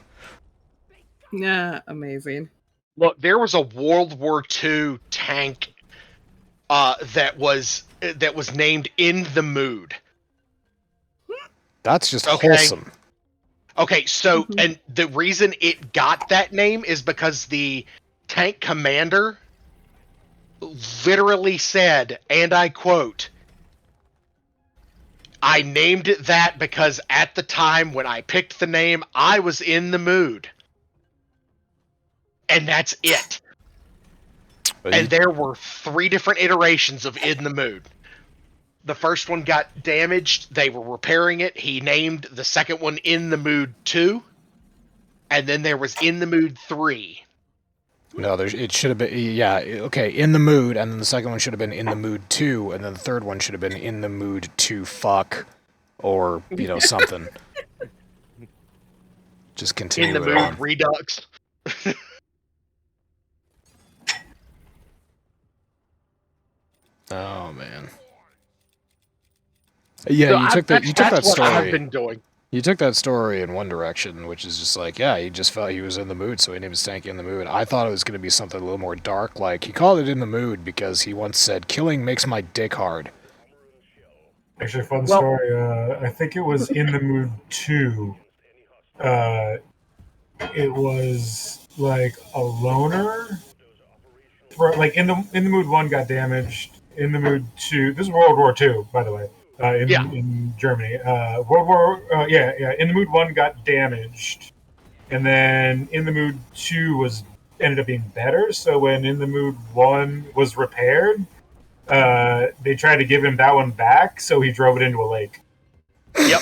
Yeah, amazing. Look, there was a World War II tank that was named In the Mood. That's just Okay. wholesome. Okay, so, Mhm. and the reason it got that name is because the tank commander literally said, and I quote, "I named it that because at the time when I picked the name, I was in the mood." And that's it. And there were 3 different iterations of In the Mood. The first one got damaged. They were repairing it. He named the second one In the Mood 2. And then there was In the Mood 3. No, it should have been, yeah, okay, In the Mood, and then the second one should have been In the Mood 2, and then the third one should have been In the Mood to fuck, or, you know, something. Just continue In the it Mood on. Redux. Oh, man. Yeah, So you took that that's what I've story. been doing. You took that story in one direction, which is just like, yeah, he just felt he was in the mood, so he named his tank In the Mood. I thought it was going to be something a little more dark, like, he called it In the Mood because he once said, killing makes my dick hard. Actually, fun story. I think it was In the Mood 2. It was like a loner. Like in the Mood 1 got damaged. In the Mood 2. This is World War II, by the way. In Germany. In the Mood 1 got damaged, and then In the Mood 2 ended up being better. So when In the Mood 1 was repaired, they tried to give him that one back, so he drove it into a lake. Yep,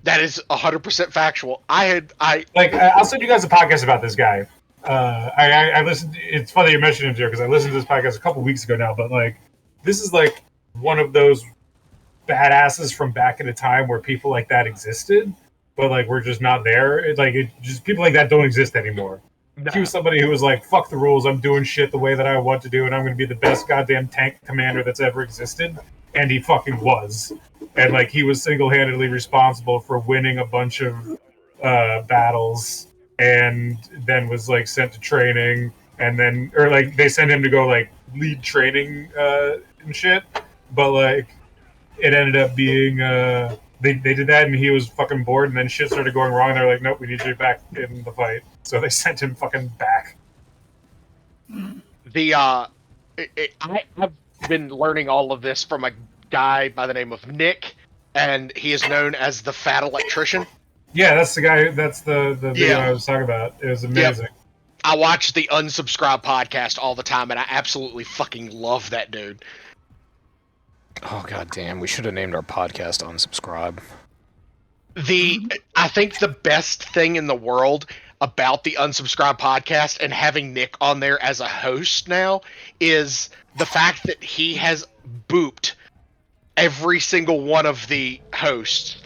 that is 100% factual. I'll send you guys a podcast about this guy. I listened. It's funny you mentioned him here because I listened to this podcast a couple weeks ago now. But like, this is like one of those badasses from back in a time where people like that existed, but like we're just not there. Just people like that don't exist anymore. No. He was somebody who was like, fuck the rules, I'm doing shit the way that I want to do, and I'm going to be the best goddamn tank commander that's ever existed. And he fucking was. And like he was single-handedly responsible for winning a bunch of battles, and then was like sent to training, and then they sent him to go like lead training and shit. But like it ended up being they did that, and he was fucking bored, and then shit started going wrong, and they're like, nope, we need you back in the fight. So they sent him fucking back. I've been learning all of this from a guy by the name of Nick, and he is known as the Fat Electrician. Yeah, that's the guy. That's the video I was talking about. It was amazing. Yep. I watch the Unsubscribe podcast all the time, and I absolutely fucking love that dude. Oh, god damn, we should have named our podcast Unsubscribe. I think the best thing in the world about the Unsubscribe podcast and having Nick on there as a host now is the fact that he has booped every single one of the hosts,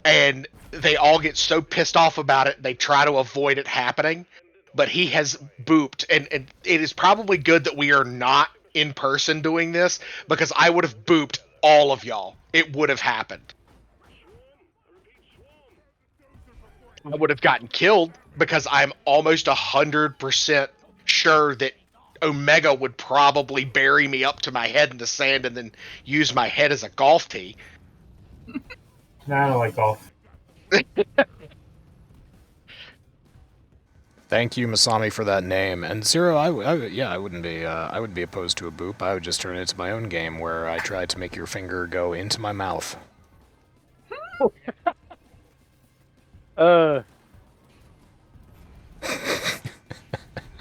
and they all get so pissed off about it, they try to avoid it happening, but he has booped, and it is probably good that we are not in person doing this, because I would have booped all of y'all. It would have happened. I would have gotten killed because I'm almost 100% sure that Omega would probably bury me up to my head in the sand and then use my head as a golf tee. Nah, I don't like golf. Thank you, Masami, for that name. And Zero, I wouldn't be. I wouldn't be opposed to a boop. I would just turn it into my own game where I try to make your finger go into my mouth.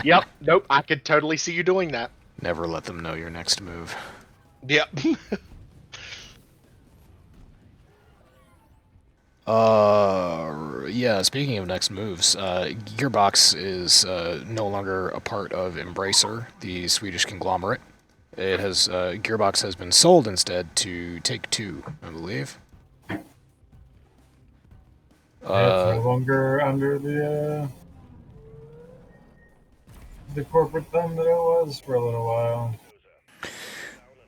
Yep. Nope. I could totally see you doing that. Never let them know your next move. Yep. Yeah, speaking of next moves, Gearbox is no longer a part of Embracer, the Swedish conglomerate. It has Gearbox has been sold instead to Take-Two, I believe. It's no longer under the corporate thumb that it was for a little while.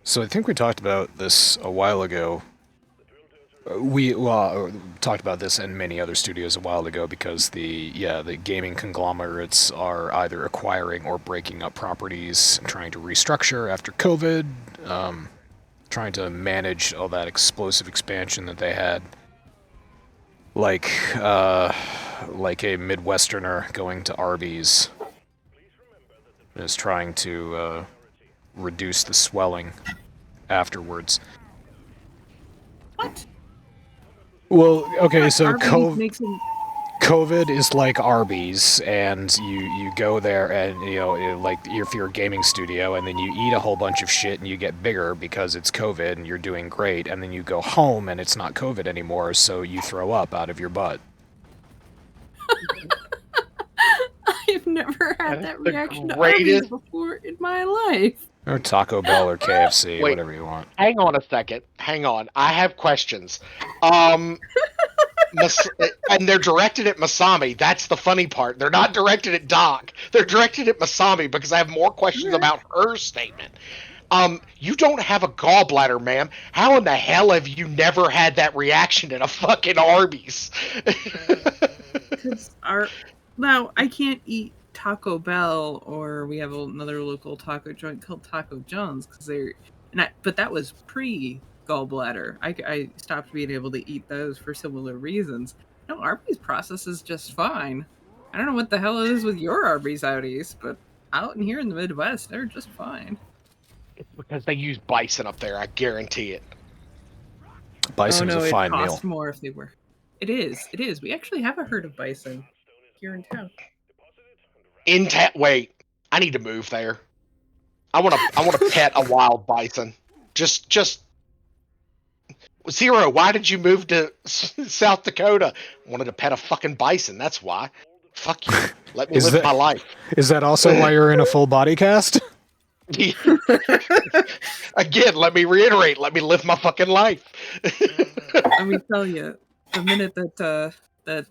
So I think we talked about this a while ago. We talked about this and many other studios a while ago because the gaming conglomerates are either acquiring or breaking up properties and trying to restructure after COVID, trying to manage all that explosive expansion that they had. Like a Midwesterner going to Arby's is trying to reduce the swelling afterwards. What? Well, okay, so Arby's makes him... COVID is like Arby's, and you go there and, like if you're a gaming studio, and then you eat a whole bunch of shit and you get bigger because it's COVID and you're doing great, and then you go home and it's not COVID anymore, so you throw up out of your butt. I've never had that the reaction to greatest- Arby's before in my life. Or Taco Bell or KFC, Wait. whatever you want. Hang on a second. Hang on. I have questions. And they're directed at Masami. That's the funny part. They're not directed at Doc. They're directed at Masami because I have more questions about her statement. You don't have a gallbladder, ma'am. How in the hell have you never had that reaction at a fucking Arby's? Now, I can't eat Taco Bell, or we have another local taco joint called Taco John's, but that was pre-gallbladder. I stopped being able to eat those for similar reasons. No, Arby's processes just fine. I don't know what the hell it is with your Arby's out east, but out in here in the Midwest, they're just fine. It's because they use bison up there, I guarantee it. Bison's a fine it meal. costs more if they were. It is. We actually have a herd of bison here in town. Wait, I need to move there. I want to pet a wild bison. Just Zero, why did you move to South Dakota? Wanted to pet a fucking bison, that's why. Fuck you. Let me live my life. Is that also why you're in a full body cast? Again, let me reiterate, let me live my fucking life. Let me tell you, the minute that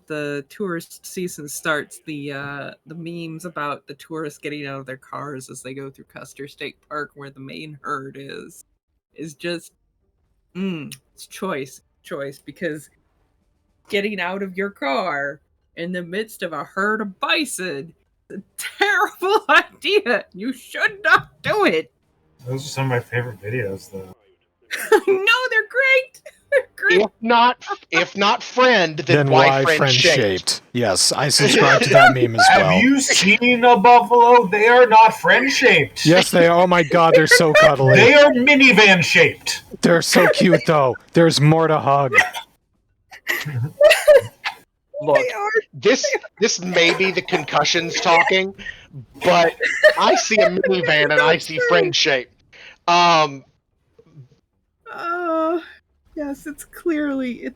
the tourist season starts, the memes about the tourists getting out of their cars as they go through Custer State Park, where the main herd is just it's choice, because getting out of your car in the midst of a herd of bison is a terrible idea. You should not do it. Those are some of my favorite videos, though. No, they're great. If not friend, then why friend shaped? Yes, I subscribe to that meme as well. Have you seen a buffalo? They are not friend shaped. Yes, they are. Oh my god, they're so cuddly. They are minivan shaped. They're so cute, though. There's more to hug. Look, this may be the concussions talking, but I see a minivan and I see friend shape. Yes, it's clearly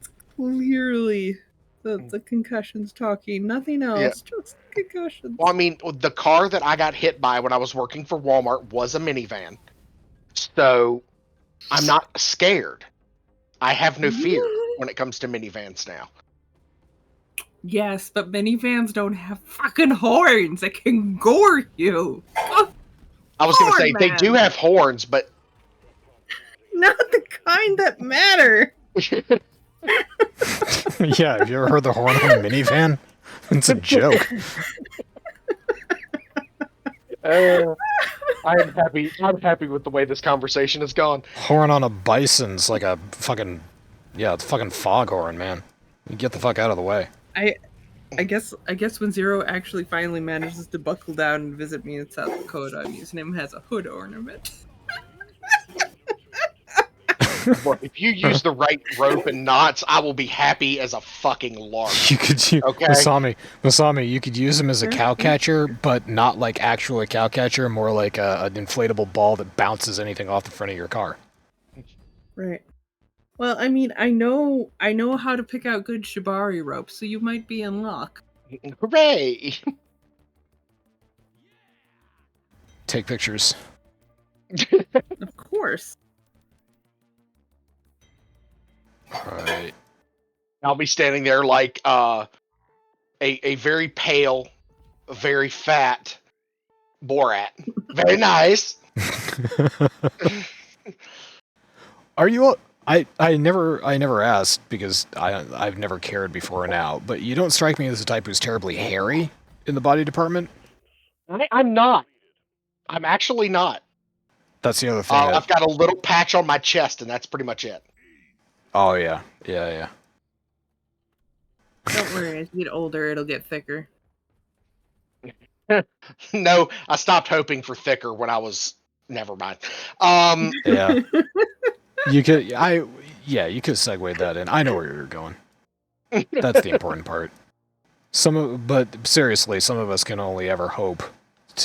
the concussions talking. Nothing else, Yeah. just concussions. Well, I mean, the car that I got hit by when I was working for Walmart was a minivan, so I'm not scared. I have no fear when it comes to minivans now. Yes, but minivans don't have fucking horns that can gore you. I was going to say, they do have horns, but... Not the kind that matter. Yeah, have you ever heard the horn on a minivan? It's a joke. I'm happy with the way this conversation has gone. Horn on a bison's like a fucking... Yeah, it's a fucking foghorn, man. You get the fuck out of the way. I guess when Zero actually finally manages to buckle down and visit me in South Dakota, I'm using him as a hood ornament. Look, if you use the right rope and knots, I will be happy as a fucking lark. You could use Okay. Masami, you could use him as a cow catcher, but not like actually a cow catcher, more like an inflatable ball that bounces anything off the front of your car. Right. Well, I mean, I know how to pick out good shibari ropes, so you might be in luck. Hooray! Take pictures. Of course. Alright. I'll be standing there like a very pale, very fat Borat. Very nice. Are you? I never asked because I've never cared before now. But you don't strike me as the type who's terribly hairy in the body department. I'm not. I'm actually not. That's the other thing. I've got a little patch on my chest, and that's pretty much it. Oh yeah, yeah. Don't worry, as you get older, it'll get thicker. No, I stopped hoping for thicker when I was. Never mind. Yeah. You could you could segue that in. I know where you're going. That's the important part. But seriously, some of us can only ever hope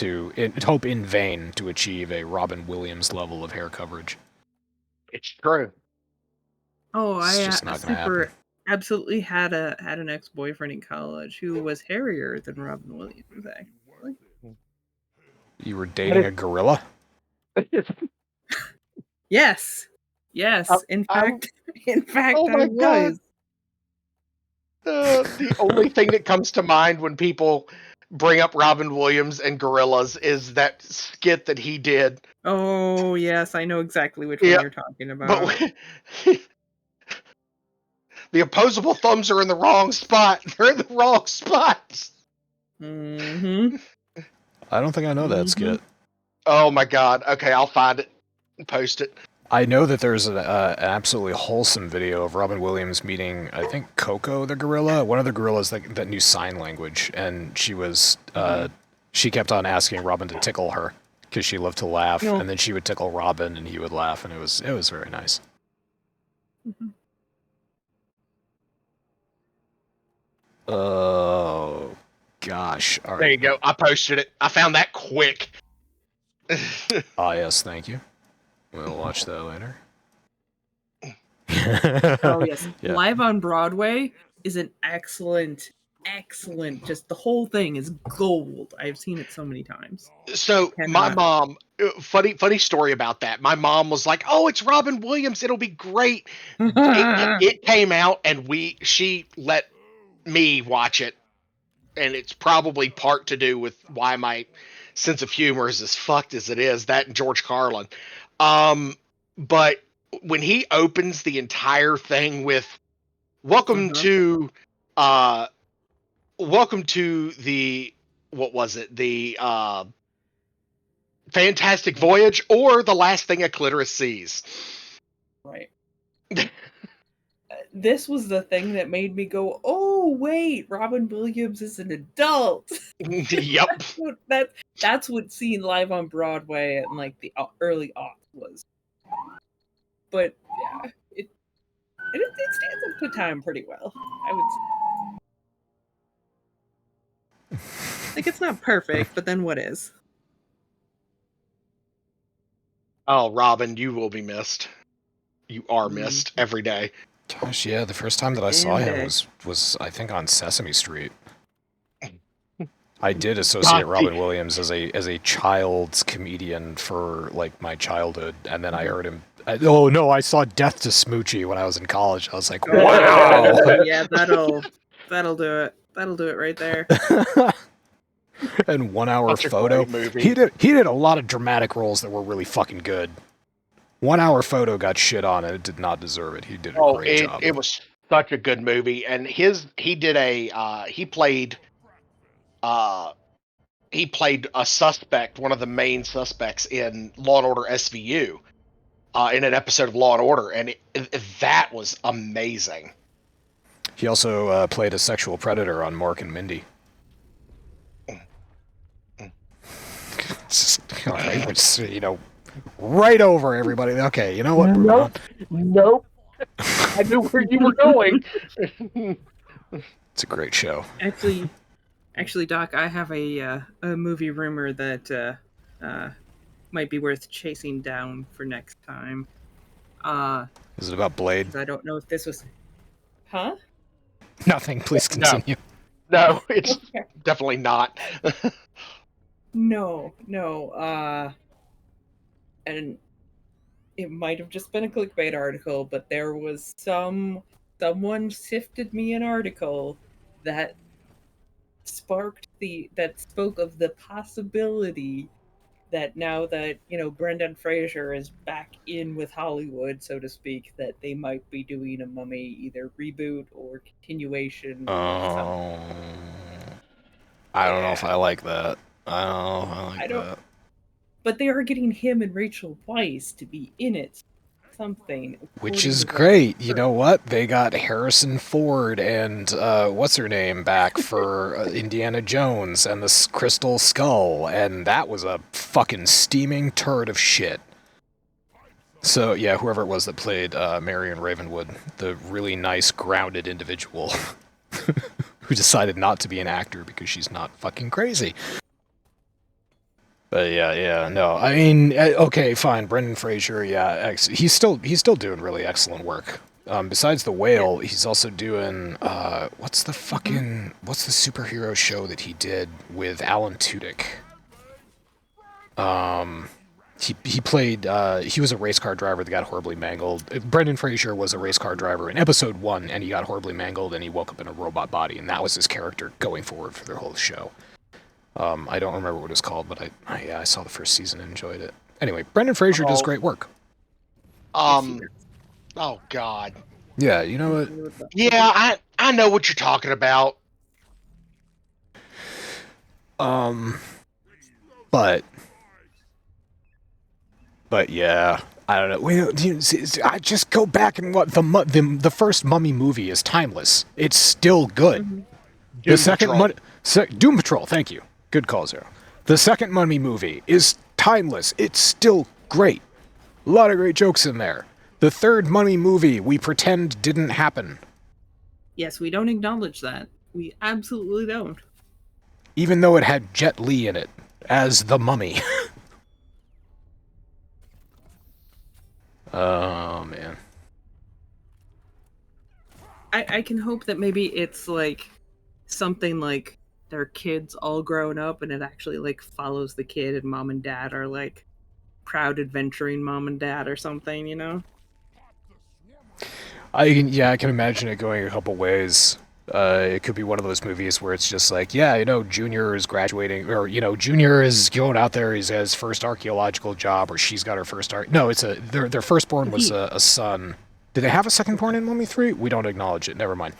in vain to achieve a Robin Williams level of hair coverage. It's true. Oh, It's I just not gonna happen. absolutely had an ex-boyfriend in college who was hairier than Robin Williams. Actually, You were dating a gorilla? yes. In fact, oh my I was. The only thing that comes to mind when people bring up Robin Williams and gorillas is that skit that he did. Oh yes, I know exactly which one you're talking about. But the opposable thumbs are in the wrong spot. They're in the wrong spots. Mm-hmm. I don't think I know that skit. Oh my god. Okay, I'll find it and post it. I know that there's an absolutely wholesome video of Robin Williams meeting, I think, Coco the gorilla, one of the gorillas that knew sign language, and she was she kept on asking Robin to tickle her because she loved to laugh, and then she would tickle Robin and he would laugh, and it was very nice. Oh gosh! All right. There you go. I posted it. I found that quick. Ah yes, thank you. We'll watch that later. Oh yes, Yeah. Live on Broadway is an excellent. Just the whole thing is gold. I've seen it so many times. So my mom, funny story about that. My mom was like, "Oh, it's Robin Williams. It'll be great." It came out, and she let me watch it, and it's probably part to do with why my sense of humor is as fucked as it is. That and George Carlin. But when he opens the entire thing with welcome to the what was it? The Fantastic Voyage, or the last thing a clitoris sees. Right. This was the thing that made me go, "Oh wait, Robin Williams is an adult." Yep. That's what seeing Live on Broadway and like the early aughts was. But yeah, it stands up to time pretty well, I would say. Like, it's not perfect, but then what is? Oh, Robin, you will be missed. You are missed every day. Gosh, yeah, the first time that I saw him was I think on Sesame Street. I did associate Robin Williams as a child's comedian for like my childhood, and then I heard him. Oh no, I saw Death to Smoochie when I was in college. I was like, wow. Yeah, that'll do it. That'll do it right there. And 1 hour photo. He did a lot of dramatic roles that were really fucking good. 1 hour photo got shit on, and it did not deserve it. He did a great job. It was such a good movie, and he played a suspect, one of the main suspects in Law and Order SVU, in an episode of Law and Order, and that was amazing. He also played a sexual predator on Mork and Mindy. right over everybody. Okay, you know what? Moving on. Nope. I knew where you were going. It's a great show. Actually, Doc, I have a movie rumor that might be worth chasing down for next time. Is it about Blade? 'Cause I don't know if this was, huh? Nothing. Please continue. No, it's Okay. definitely not. No. And it might have just been a clickbait article, but there was someone sifted me an article that spoke of the possibility that now that Brendan Fraser is back in with Hollywood, so to speak, that they might be doing a Mummy either reboot or continuation or something. I don't know if I like that. I don't know if I like that. But they are getting him and Rachel Weisz to be in it. Something. Which is great. You know what? They got Harrison Ford and what's her name back for Indiana Jones and the Crystal Skull, and that was a fucking steaming turd of shit. So yeah, whoever it was that played Marion Ravenwood, the really nice, grounded individual who decided not to be an actor because she's not fucking crazy. But yeah, no. I mean, okay, fine. Brendan Fraser, yeah, he's still doing really excellent work. Besides The Whale, he's also doing what's the superhero show that he did with Alan Tudyk? He played he was a race car driver that got horribly mangled. Brendan Fraser was a race car driver in episode 1, and he got horribly mangled, and he woke up in a robot body, and that was his character going forward for the whole show. I don't remember what it's called, but I saw the first season and enjoyed it. Anyway, Brendan Fraser does great work. Oh God. Yeah, you know what? Yeah, I know what you're talking about. But yeah, I don't know. I just go back and what the first Mummy movie is timeless. It's still good. Doom The second Patrol. Doom Patrol. Thank you. Good call, Zero. The second Mummy movie is timeless. It's still great. A lot of great jokes in there. The third Mummy movie we pretend didn't happen. Yes, we don't acknowledge that. We absolutely don't. Even though it had Jet Li in it as the Mummy. Oh, man. I can hope that maybe it's like something like their kids all grown up and it actually like follows the kid and mom and dad are like proud adventuring mom and dad or something, you know? I can imagine it going a couple ways. It could be one of those movies where it's just like, Junior is graduating, or Junior is going out there. He's his first archaeological job, or she's got her first No, it's their firstborn was a son. Did they have a secondborn in Mummy 3? We don't acknowledge it. Never mind.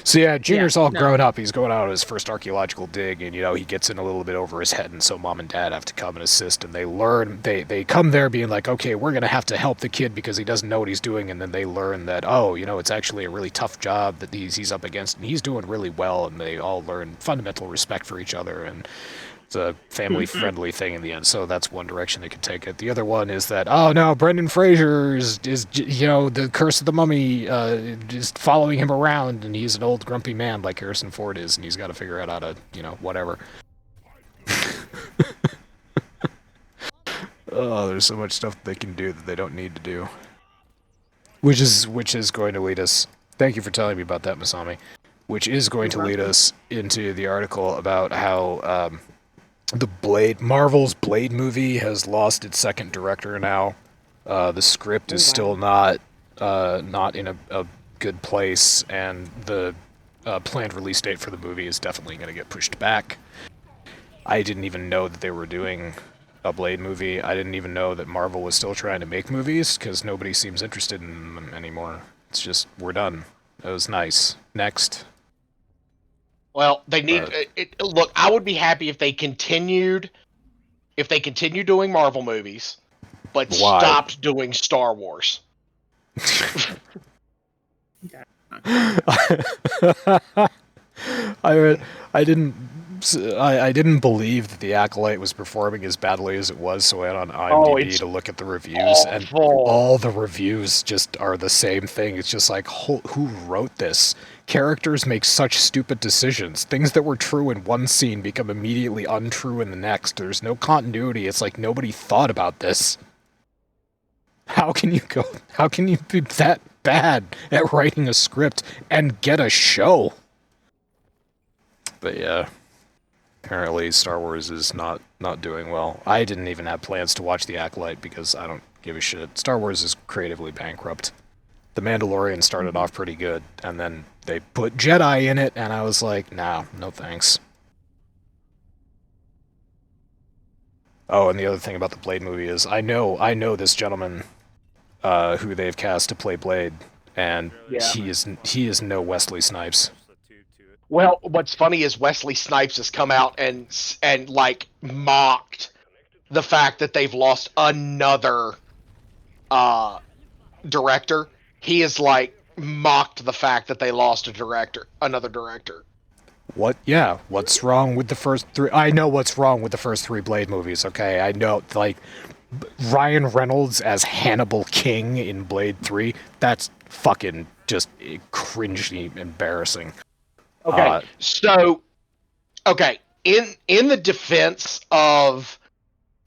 So yeah, Junior's grown up. He's going out on his first archaeological dig, and he gets in a little bit over his head, and so mom and dad have to come and assist. And they learn. They come there being like, okay, we're gonna have to help the kid because he doesn't know what he's doing. And then they learn that it's actually a really tough job that he's up against, and he's doing really well. And they all learn fundamental respect for each other, and it's a family-friendly thing in the end. So that's one direction they could take it. The other one is that, Brendan Fraser is the curse of the mummy is following him around, and he's an old grumpy man like Harrison Ford is, and he's got to figure out how to, whatever. Oh, there's so much stuff they can do that they don't need to do. Which is going to lead us... Thank you for telling me about that, Masami. Which is going to lead us into the article about how... Marvel's Blade movie has lost its second director now. The script is still not in a good place, and the planned release date for the movie is definitely going to get pushed back. I didn't even know that they were doing a Blade movie. I didn't even know that Marvel was still trying to make movies, because nobody seems interested in them anymore. It's just, we're done. That was nice. Next. Well, they need look, I would be happy if they continued doing Marvel movies, but stopped doing Star Wars. I didn't I didn't believe that the Acolyte was performing as badly as it was, so I went on IMDb it's to look at the reviews, and awful. all the reviews just are the same thing. It's just like, who wrote this? Characters make such stupid decisions. Things that were true in one scene become immediately untrue in the next. There's no continuity. It's like nobody thought about this. How can you be that bad at writing a script and get a show? But yeah, apparently Star Wars is not doing well. I didn't even have plans to watch The Acolyte because I don't give a shit. Star Wars is creatively bankrupt. The Mandalorian started off pretty good, and then they put Jedi in it, and I was like, no thanks. Oh, and the other thing about the Blade movie is I know this gentleman who they've cast to play Blade, and he is no Wesley Snipes. Well, what's funny is Wesley Snipes has come out and like mocked the fact that they've lost another director. He has like mocked the fact that they lost another director. What? Yeah. What's wrong with the first three? I know what's wrong with the first three Blade movies. Okay, I know. Like Ryan Reynolds as Hannibal King in Blade 3. That's fucking just cringy, embarrassing. Okay, in the defense of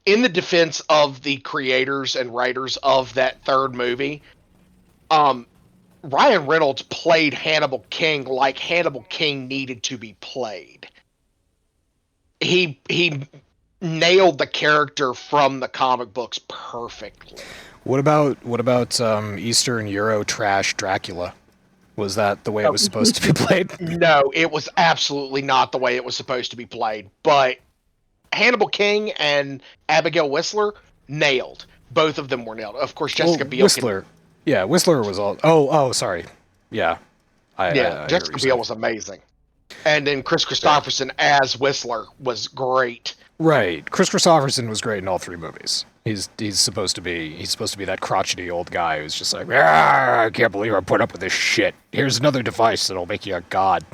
the creators and writers of that third movie, Ryan Reynolds played Hannibal King like Hannibal King needed to be played. He nailed the character from the comic books perfectly. What about Eastern Euro trash Dracula? Was that the way it was supposed to be played? No, it was absolutely not the way it was supposed to be played. But Hannibal King and Abigail Whistler nailed. Both of them were nailed. Of course, Jessica Biel. Whistler. Yeah, Whistler was all. Oh, sorry. Yeah. Jessica Biel was amazing. And then Chris Christopherson as Whistler was great. Right. Chris Christopherson was great in all three movies. He's supposed to be that crotchety old guy who's just like, I can't believe I put up with this shit. Here's another device that'll make you a god.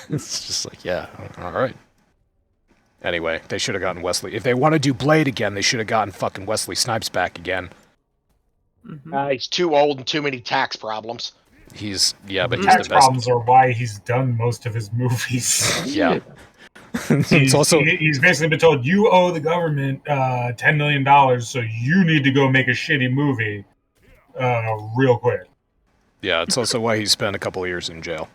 It's just like, yeah, all right. Anyway, they should have gotten Wesley. If they want to do Blade again, they should have gotten fucking Wesley Snipes back again. Mm-hmm. He's too old and too many tax problems. But he's the best. Tax problems are why he's done most of his movies. Yeah. He's basically been told, you owe the government $10 million, so you need to go make a shitty movie real quick. Yeah, it's also why he spent a couple of years in jail.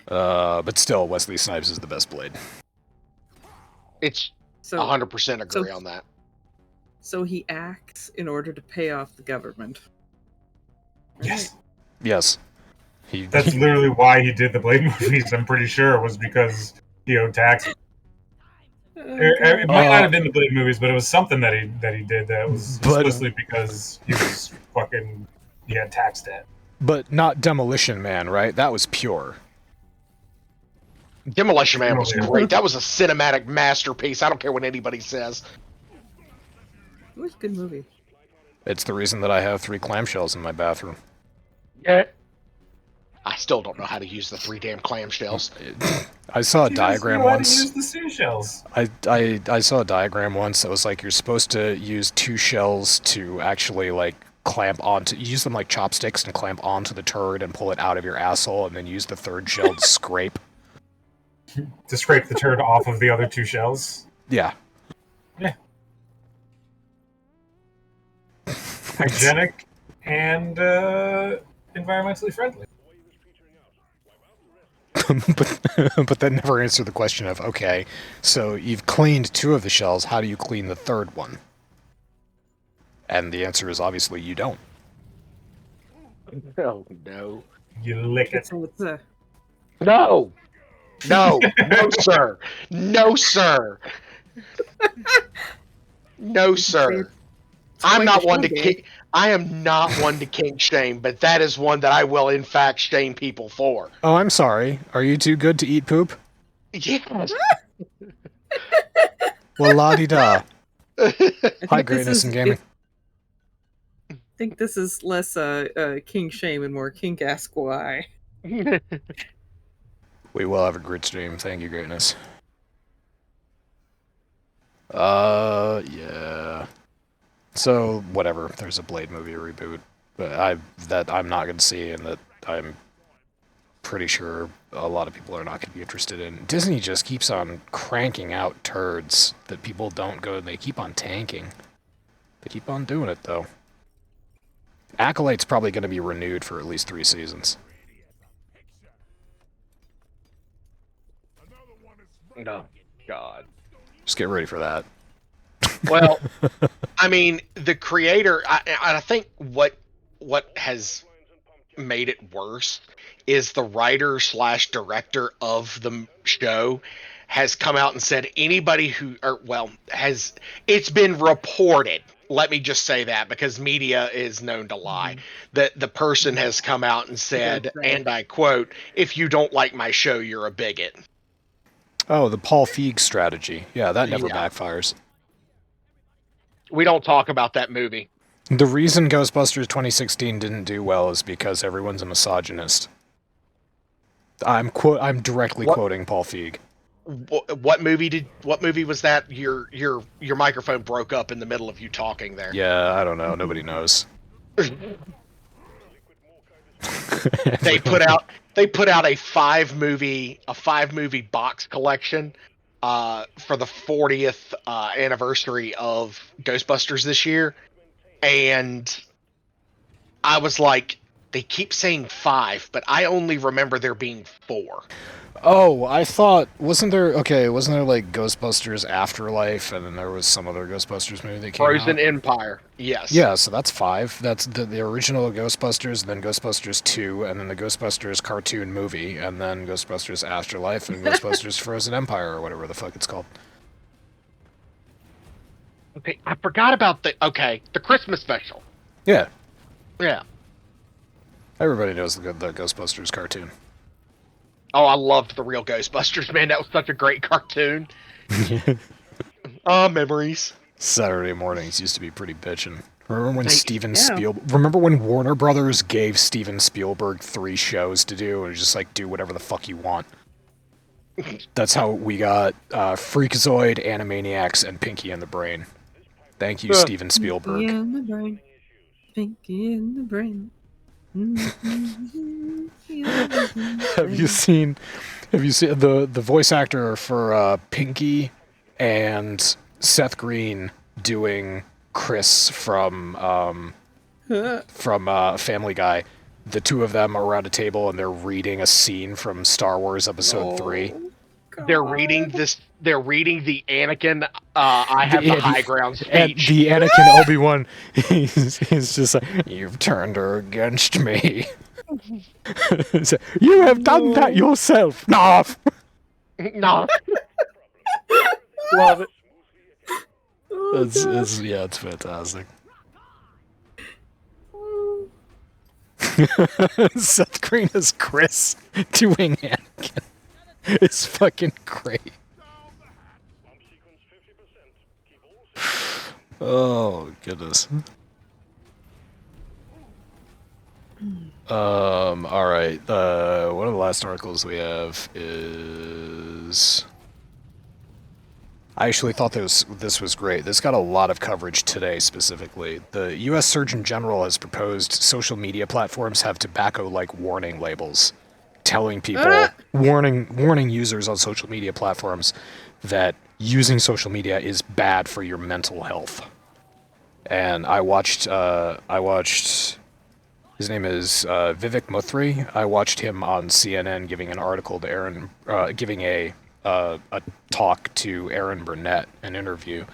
But still, Wesley Snipes is the best Blade. It's 100% agree on that. So he acts in order to pay off the government. Right? Yes. That's literally why he did the Blade movies, I'm pretty sure, was because he owed taxes. It might not have been the Blade movies, but it was something that he did that was explicitly because he had tax debt. But not Demolition Man, right? That was pure. Demolition Man was great. That was a cinematic masterpiece. I don't care what anybody says. It was a good movie. It's the reason that I have 3 clamshells in my bathroom. Yeah. I still don't know how to use the 3 damn clamshells. I saw a diagram once. Use the seashells. I saw a diagram once that was like you're supposed to use 2 shells to actually like clamp onto. Use them like chopsticks and clamp onto the turd and pull it out of your asshole, and then use the 3rd shell to scrape. To scrape the turd off of the other 2 shells. Yeah. Yeah. Hygienic and environmentally friendly. but that never answered the question of, okay, so you've cleaned 2 of the shells, how do you clean the 3rd one? And the answer is obviously you don't. Oh, no. You lick it. No, sir. No, sir. No, sir. I'm not one to kink. I am not one to kink shame, but that is one that I will in fact shame people for. Oh, I'm sorry. Are you too good to eat poop? Yes. Well, la-di-da. Hi, greatness in gaming. I think this is less kink shame and more kink ask why. We will have a great stream. Thank you, greatness. Yeah. So whatever. There's a Blade movie reboot, but I'm not gonna see, and that I'm pretty sure a lot of people are not gonna be interested in. Disney just keeps on cranking out turds that people don't go. They keep on tanking. They keep on doing it though. Acolyte's probably gonna be renewed for at least 3 seasons. No, God. Just get ready for that. Well, I mean, the creator. I think what has made it worse is the writer / director of the show has come out and said anybody who, it's been reported. Let me just say that because media is known to lie. That the person has come out and said, and I quote, "If you don't like my show, you're a bigot." Oh, the Paul Feig strategy. Yeah, that never backfires. We don't talk about that movie. The reason Ghostbusters 2016 didn't do well is because everyone's a misogynist. I'm directly quoting Paul Feig. What movie was that? Your microphone broke up in the middle of you talking there. Yeah, I don't know. Nobody knows. They put out a 5-movie box collection for the 40th anniversary of Ghostbusters this year, and I was like, they keep saying 5, but I only remember there being 4. Oh, I thought, wasn't there like Ghostbusters Afterlife, and then there was some other Ghostbusters movie that came out? Frozen Empire, yes. Yeah, so that's 5. That's the original Ghostbusters, and then Ghostbusters 2, and then the Ghostbusters cartoon movie, and then Ghostbusters Afterlife, and Ghostbusters Frozen Empire, or whatever the fuck it's called. Okay, I forgot about the Christmas special. Yeah. Yeah. Everybody knows the Ghostbusters cartoon. Oh, I loved the real Ghostbusters, man. That was such a great cartoon. Memories. Saturday mornings used to be pretty bitchin'. Remember when Remember when Warner Brothers gave Steven Spielberg 3 shows to do, and just like do whatever the fuck you want? That's how we got Freakazoid, Animaniacs, and Pinky and the Brain. Thank you, Steven Spielberg. Pinky in the brain. Pinky in the brain. Have you seen the voice actor for Pinky and Seth Green doing Chris from Family Guy? The two of them are around a table and they're reading a scene from Star Wars Episode 3. God. They're reading the Anakin I have the high ground speech. The Anakin Obi-Wan, he's just like, "You've turned her against me." You have done that yourself. No. No. Love it. It's fantastic. Seth Green as Chris doing Anakin. It's fucking great. Oh goodness. All right. One of the last articles we have is. I actually thought this was great. This got a lot of coverage today specifically. The U.S. Surgeon General has proposed social media platforms have tobacco-like warning labels, telling people, warning users on social media platforms that using social media is bad for your mental health. And I watched his name is Vivek Murthy. I watched him on CNN giving an article to Aaron, giving a talk to Aaron Burnett, an interview,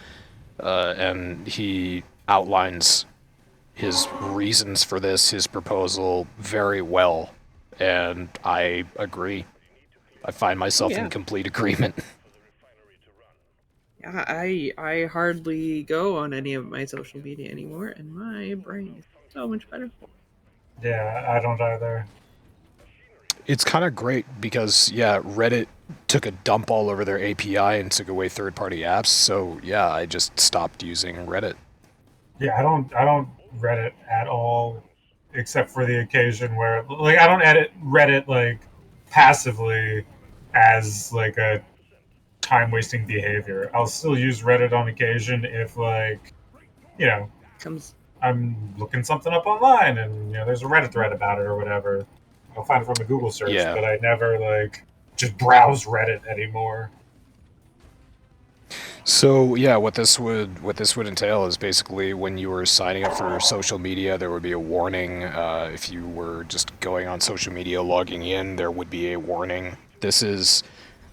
and he outlines his reasons for this, his proposal very well, and I agree. I find myself in complete agreement. Yeah, I hardly go on any of my social media anymore, and my brain is so much better. Yeah, I don't either. It's kind of great because, Reddit took a dump all over their API and took away third-party apps, so, I just stopped using Reddit. Yeah, I don't Reddit at all. except for the occasion where, like, I don't edit Reddit like passively as like a time-wasting behavior. I'll still use Reddit on occasion if, like, you know, Comes. I'm looking something up online and there's a Reddit thread about it or whatever. I'll find it from a Google search, Yeah. but I never like just browse Reddit anymore. So yeah, what this would entail is basically when you were signing up for social media, there would be a warning. If you were just going on social media, logging in, there would be a warning.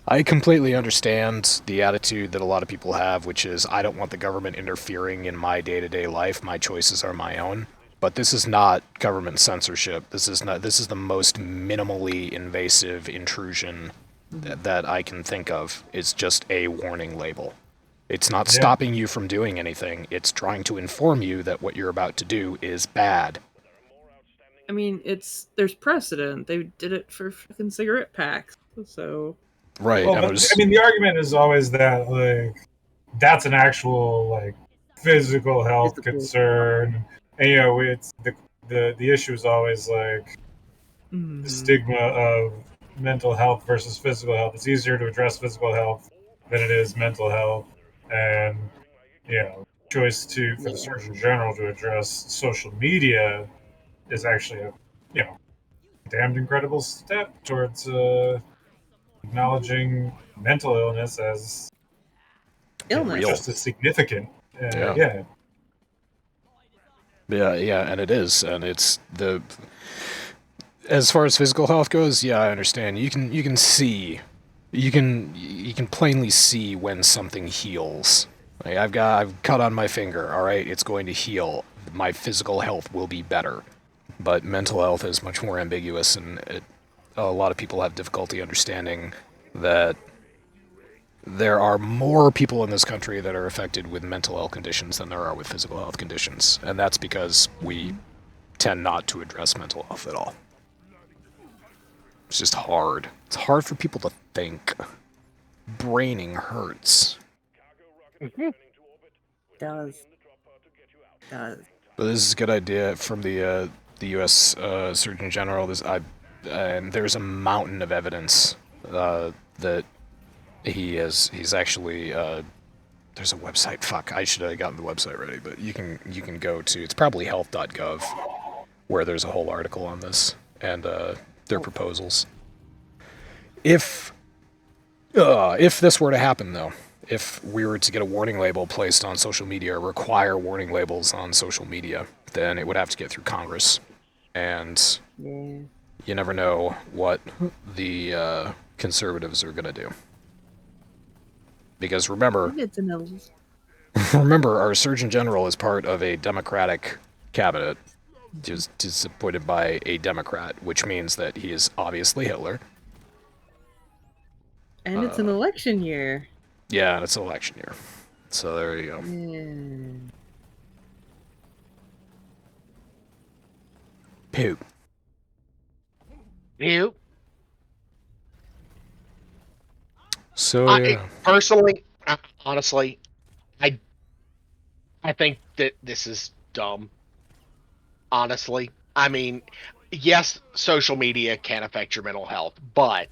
I completely understand the attitude that a lot of people have, which is, I don't want the government interfering in my day-to-day life. My choices are my own. But this is not government censorship. This is the most minimally invasive intrusion that I can think of. It's just a warning label. It's not stopping you from doing anything. It's trying to inform you that what you're about to do is bad. I mean, there's precedent. They did it for fucking cigarette packs. So. Right. Well, but I mean, the argument is always that, like, that's an actual, like, physical health concern, and it's the issue is always like the stigma of mental health versus physical health. It's easier to address physical health than it is mental health, and choice for the Surgeon General to address social media is actually a damned incredible step towards acknowledging mental illness as illness. just as significant. Yeah, and it is, and it's as far as physical health goes. Yeah, I understand. You can see, you can plainly see when something heals. Like, I've cut on my finger. All right, it's going to heal. My physical health will be better, but mental health is much more ambiguous, and a lot of people have difficulty understanding that there are more people in this country that are affected with mental health conditions than there are with physical health conditions, and that's because we tend not to address mental health at all. It's just hard. It's hard for people to think. Braining hurts. Does. But this is a good idea from the U.S. Surgeon General. And there's a mountain of evidence that he's actually. There's a website. Fuck, I should have gotten the website ready. But you can go to, it's probably health.gov, where there's a whole article on this and their proposals. If this were to happen, though, if we were to get a warning label placed on social media, or require warning labels on social media, then it would have to get through Congress. And you never know what the conservatives are going to do. Because remember, our Surgeon General is part of a Democratic cabinet, just appointed by a Democrat, which means that he is obviously Hitler. And it's an election year. Yeah, and it's an election year. So there you go. Poop. You. So personally, honestly, I think that this is dumb. Honestly, I mean, yes, social media can affect your mental health, but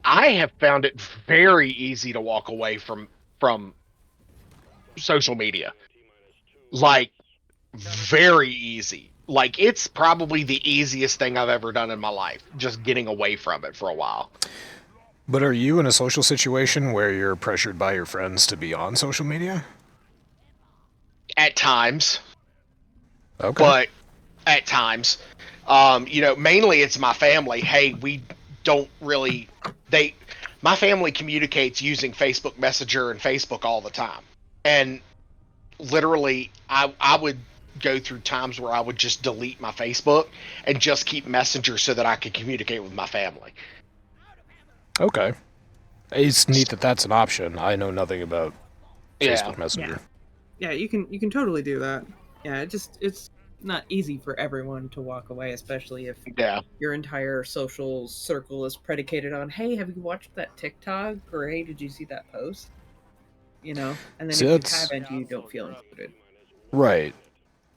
I have found it very easy to walk away from social media. Like, very easy. Like, it's probably the easiest thing I've ever done in my life, just getting away from it for a while. But are you in a social situation where you're pressured by your friends to be on social media? At times. Okay. But at times. Mainly it's my family. Hey, we don't really... My family communicates using Facebook Messenger and Facebook all the time. And literally, I would go through times where I would just delete my Facebook and just keep Messenger so that I could communicate with my family. Okay. It's neat that that's an option. I know nothing about Facebook Messenger. Yeah, you can totally do that. Yeah, it's not easy for everyone to walk away, especially if your entire social circle is predicated on, hey, have you watched that TikTok? Or hey, did you see that post? And then if you haven't, you don't feel included. Right.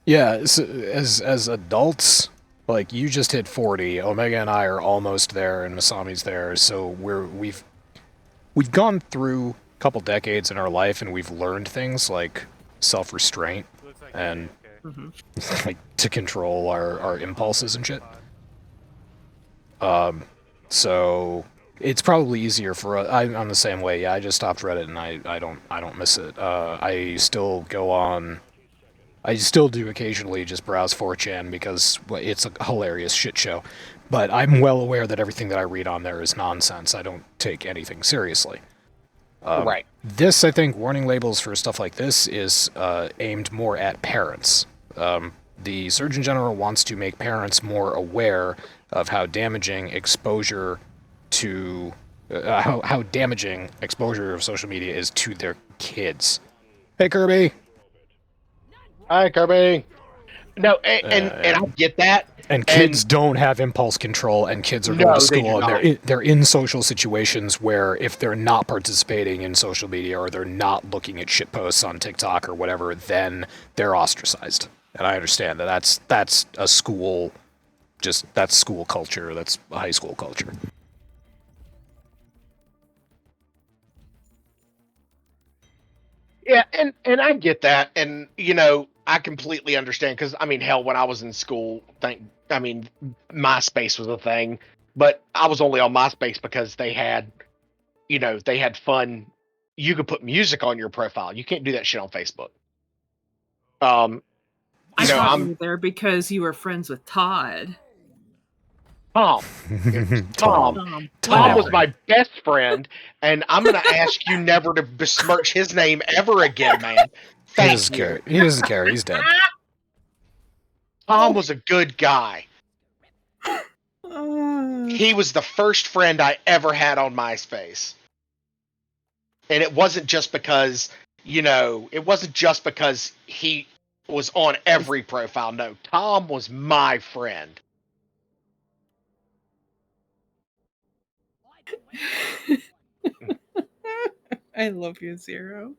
Yeah, so as adults, like you just hit 40. Omega and I are almost there, and Masami's there. So we've gone through a couple decades in our life, and we've learned things like self-restraint and like to control our impulses and shit. So it's probably easier for us. I'm the same way. Yeah, I just stopped Reddit, and I don't miss it. I still go on. I still do occasionally just browse 4chan because it's a hilarious shit show. But I'm well aware that everything that I read on there is nonsense. I don't take anything seriously. Right. This, I think, warning labels for stuff like this is aimed more at parents. The Surgeon General wants to make parents more aware of how damaging exposure to how damaging exposure of social media is to their kids. Hey, Kirby. Hi, Kirby. No, and I get that. And kids don't have impulse control, and kids are going to school, and they're in social situations where if they're not participating in social media or they're not looking at shit posts on TikTok or whatever, then they're ostracized. And I understand that that's a school, that's school culture, that's high school culture. Yeah, and I get that, and I completely understand because I mean, hell, when I was in school, MySpace was a thing, but I was only on MySpace because they had fun. You could put music on your profile. You can't do that shit on Facebook. I thought you were there because you were friends with Todd. Tom was my best friend, and I'm gonna ask you never to besmirch his name ever again, man. Thank you. He doesn't care. He's dead. Tom was a good guy. He was the first friend I ever had on MySpace. And it wasn't just because, he was on every profile. No, Tom was my friend. I love you, Zero.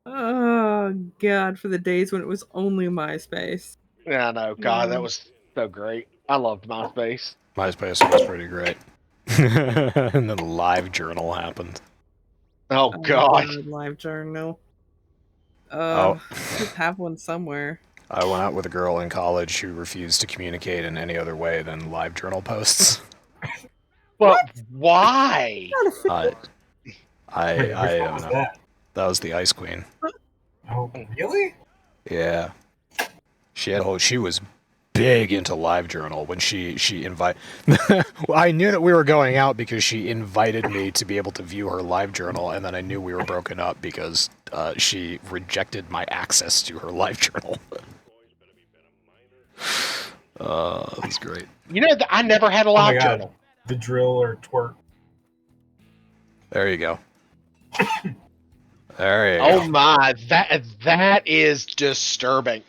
Oh, God, for the days when it was only MySpace. Yeah, no, God, that was so great. I loved MySpace. MySpace was pretty great. And then LiveJournal happened. Oh, God. LiveJournal. Oh. Just have one somewhere. I went out with a girl in college who refused to communicate in any other way than LiveJournal posts. But why? I don't know. That was the Ice Queen. Oh, really? Yeah. She was big into LiveJournal when she invited. Well, I knew that we were going out because she invited me to be able to view her LiveJournal, and then I knew we were broken up because she rejected my access to her LiveJournal. That's great. I never had a LiveJournal. The drill or twerk. There you go. There you go. Oh my, that is disturbing.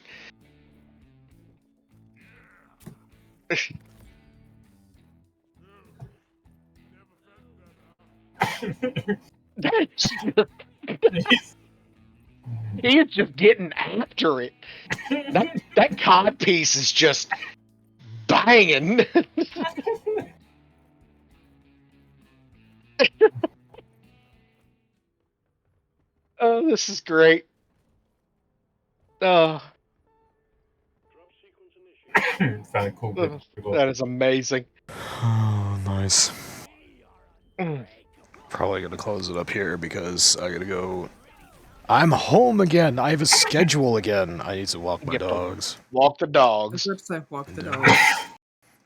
He is just getting after it. That cod piece is just banging. Oh, this is great. Oh. Found a cool bit. That is amazing. Oh, nice. Probably gonna close it up here because I gotta go. I'm home again. I have a schedule again. I need to walk my dogs. Walk the dogs. Walk the dogs.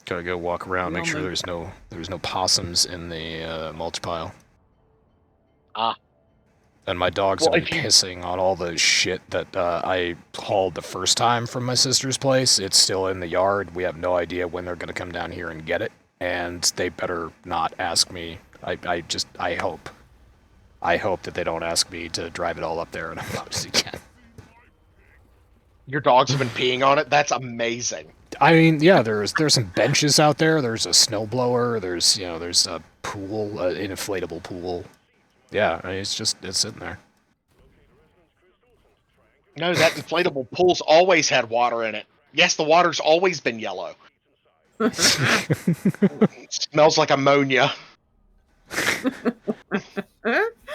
Gotta go walk around, make sure there's no possums in the mulch pile. Ah. And my dogs have been pissing on all the shit that I hauled the first time from my sister's place. It's still in the yard. We have no idea when they're gonna come down here and get it. And they better not ask me. I hope that they don't ask me to drive it all up there and unload it again. Your dogs have been peeing on it? That's amazing. I mean, yeah, there's some benches out there. There's a snowblower. There's a pool, an inflatable pool. Yeah, I mean, it's sitting there. No, that inflatable pool's always had water in it. Yes, the water's always been yellow. It smells like ammonia. Do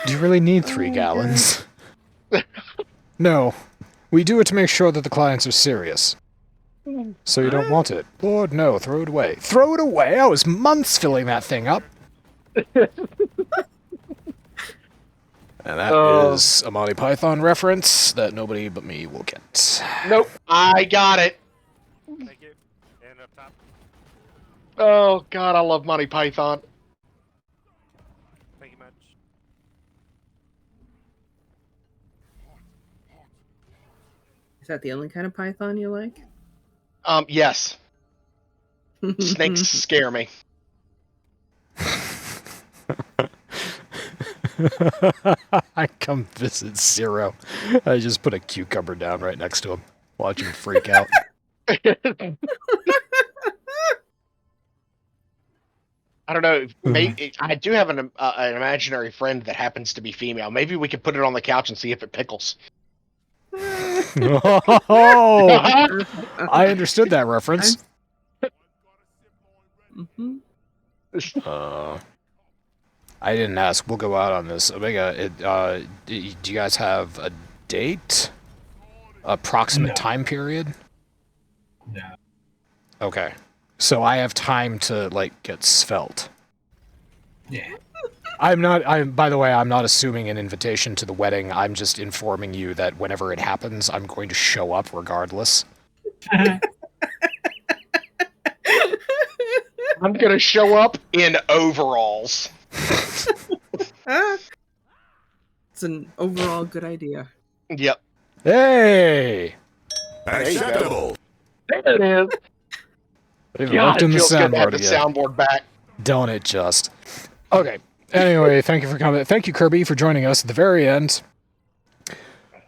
you really need 3 gallons? No. We do it to make sure that the clients are serious. So you don't want it. Lord, no. Throw it away. Throw it away? I was months filling that thing up. And that is a Monty Python reference that nobody but me will get. Nope, I got it. Thank you. And up top. Oh, God, I love Monty Python. Thank you much. Is that the only kind of python you like? Yes. Snakes scare me. I come visit Zero. I just put a cucumber down right next to him. Watch him freak out. I don't know. Maybe I do have an imaginary friend that happens to be female. Maybe we could put it on the couch and see if it pickles. Oh, I understood that reference. Mm-hmm. I didn't ask. We'll go out on this. Omega, do you guys have a date? Approximate time period? No. Okay. So I have time to, like, get svelte. Yeah. By the way, I'm not assuming an invitation to the wedding. I'm just informing you that whenever it happens, I'm going to show up regardless. I'm gonna show up in overalls. It's an overall good idea. Yep. Hey! Acceptable. There it is. They've God, looked in it the feels good to have soundboard the again. soundboard back. Don't it just? Okay. Anyway, thank you for coming. Thank you, Kirby, for joining us at the very end.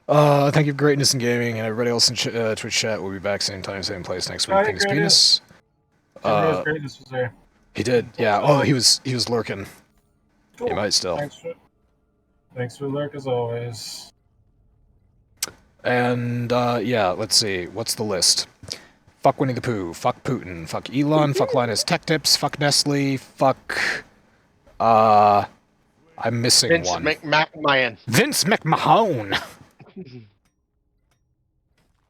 Thank you for Greatness in Gaming and everybody else in Twitch chat. We'll be back same time, same place next week. Hi, King's Greatness. Penis. Greatness was there. He did. Yeah. Oh, he was lurking. Cool. He might still. Thanks for the lurk as always. And yeah, let's see. What's the list? Fuck Winnie the Pooh. Fuck Putin. Fuck Elon. Fuck Linus Tech Tips. Fuck Nestle. Fuck. I'm missing Vince one. McMahon. Vince McMahon.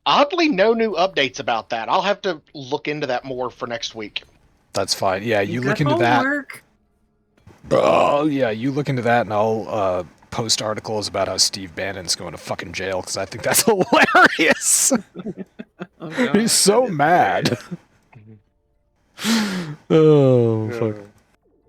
Oddly, no new updates about that. I'll have to look into that more for next week. That's fine. Yeah, you got look into that. homework. Oh, yeah, you look into that, and I'll post articles about how Steve Bannon's going to fucking jail, because I think that's hilarious. Oh, God. He's so mad. Oh, fuck.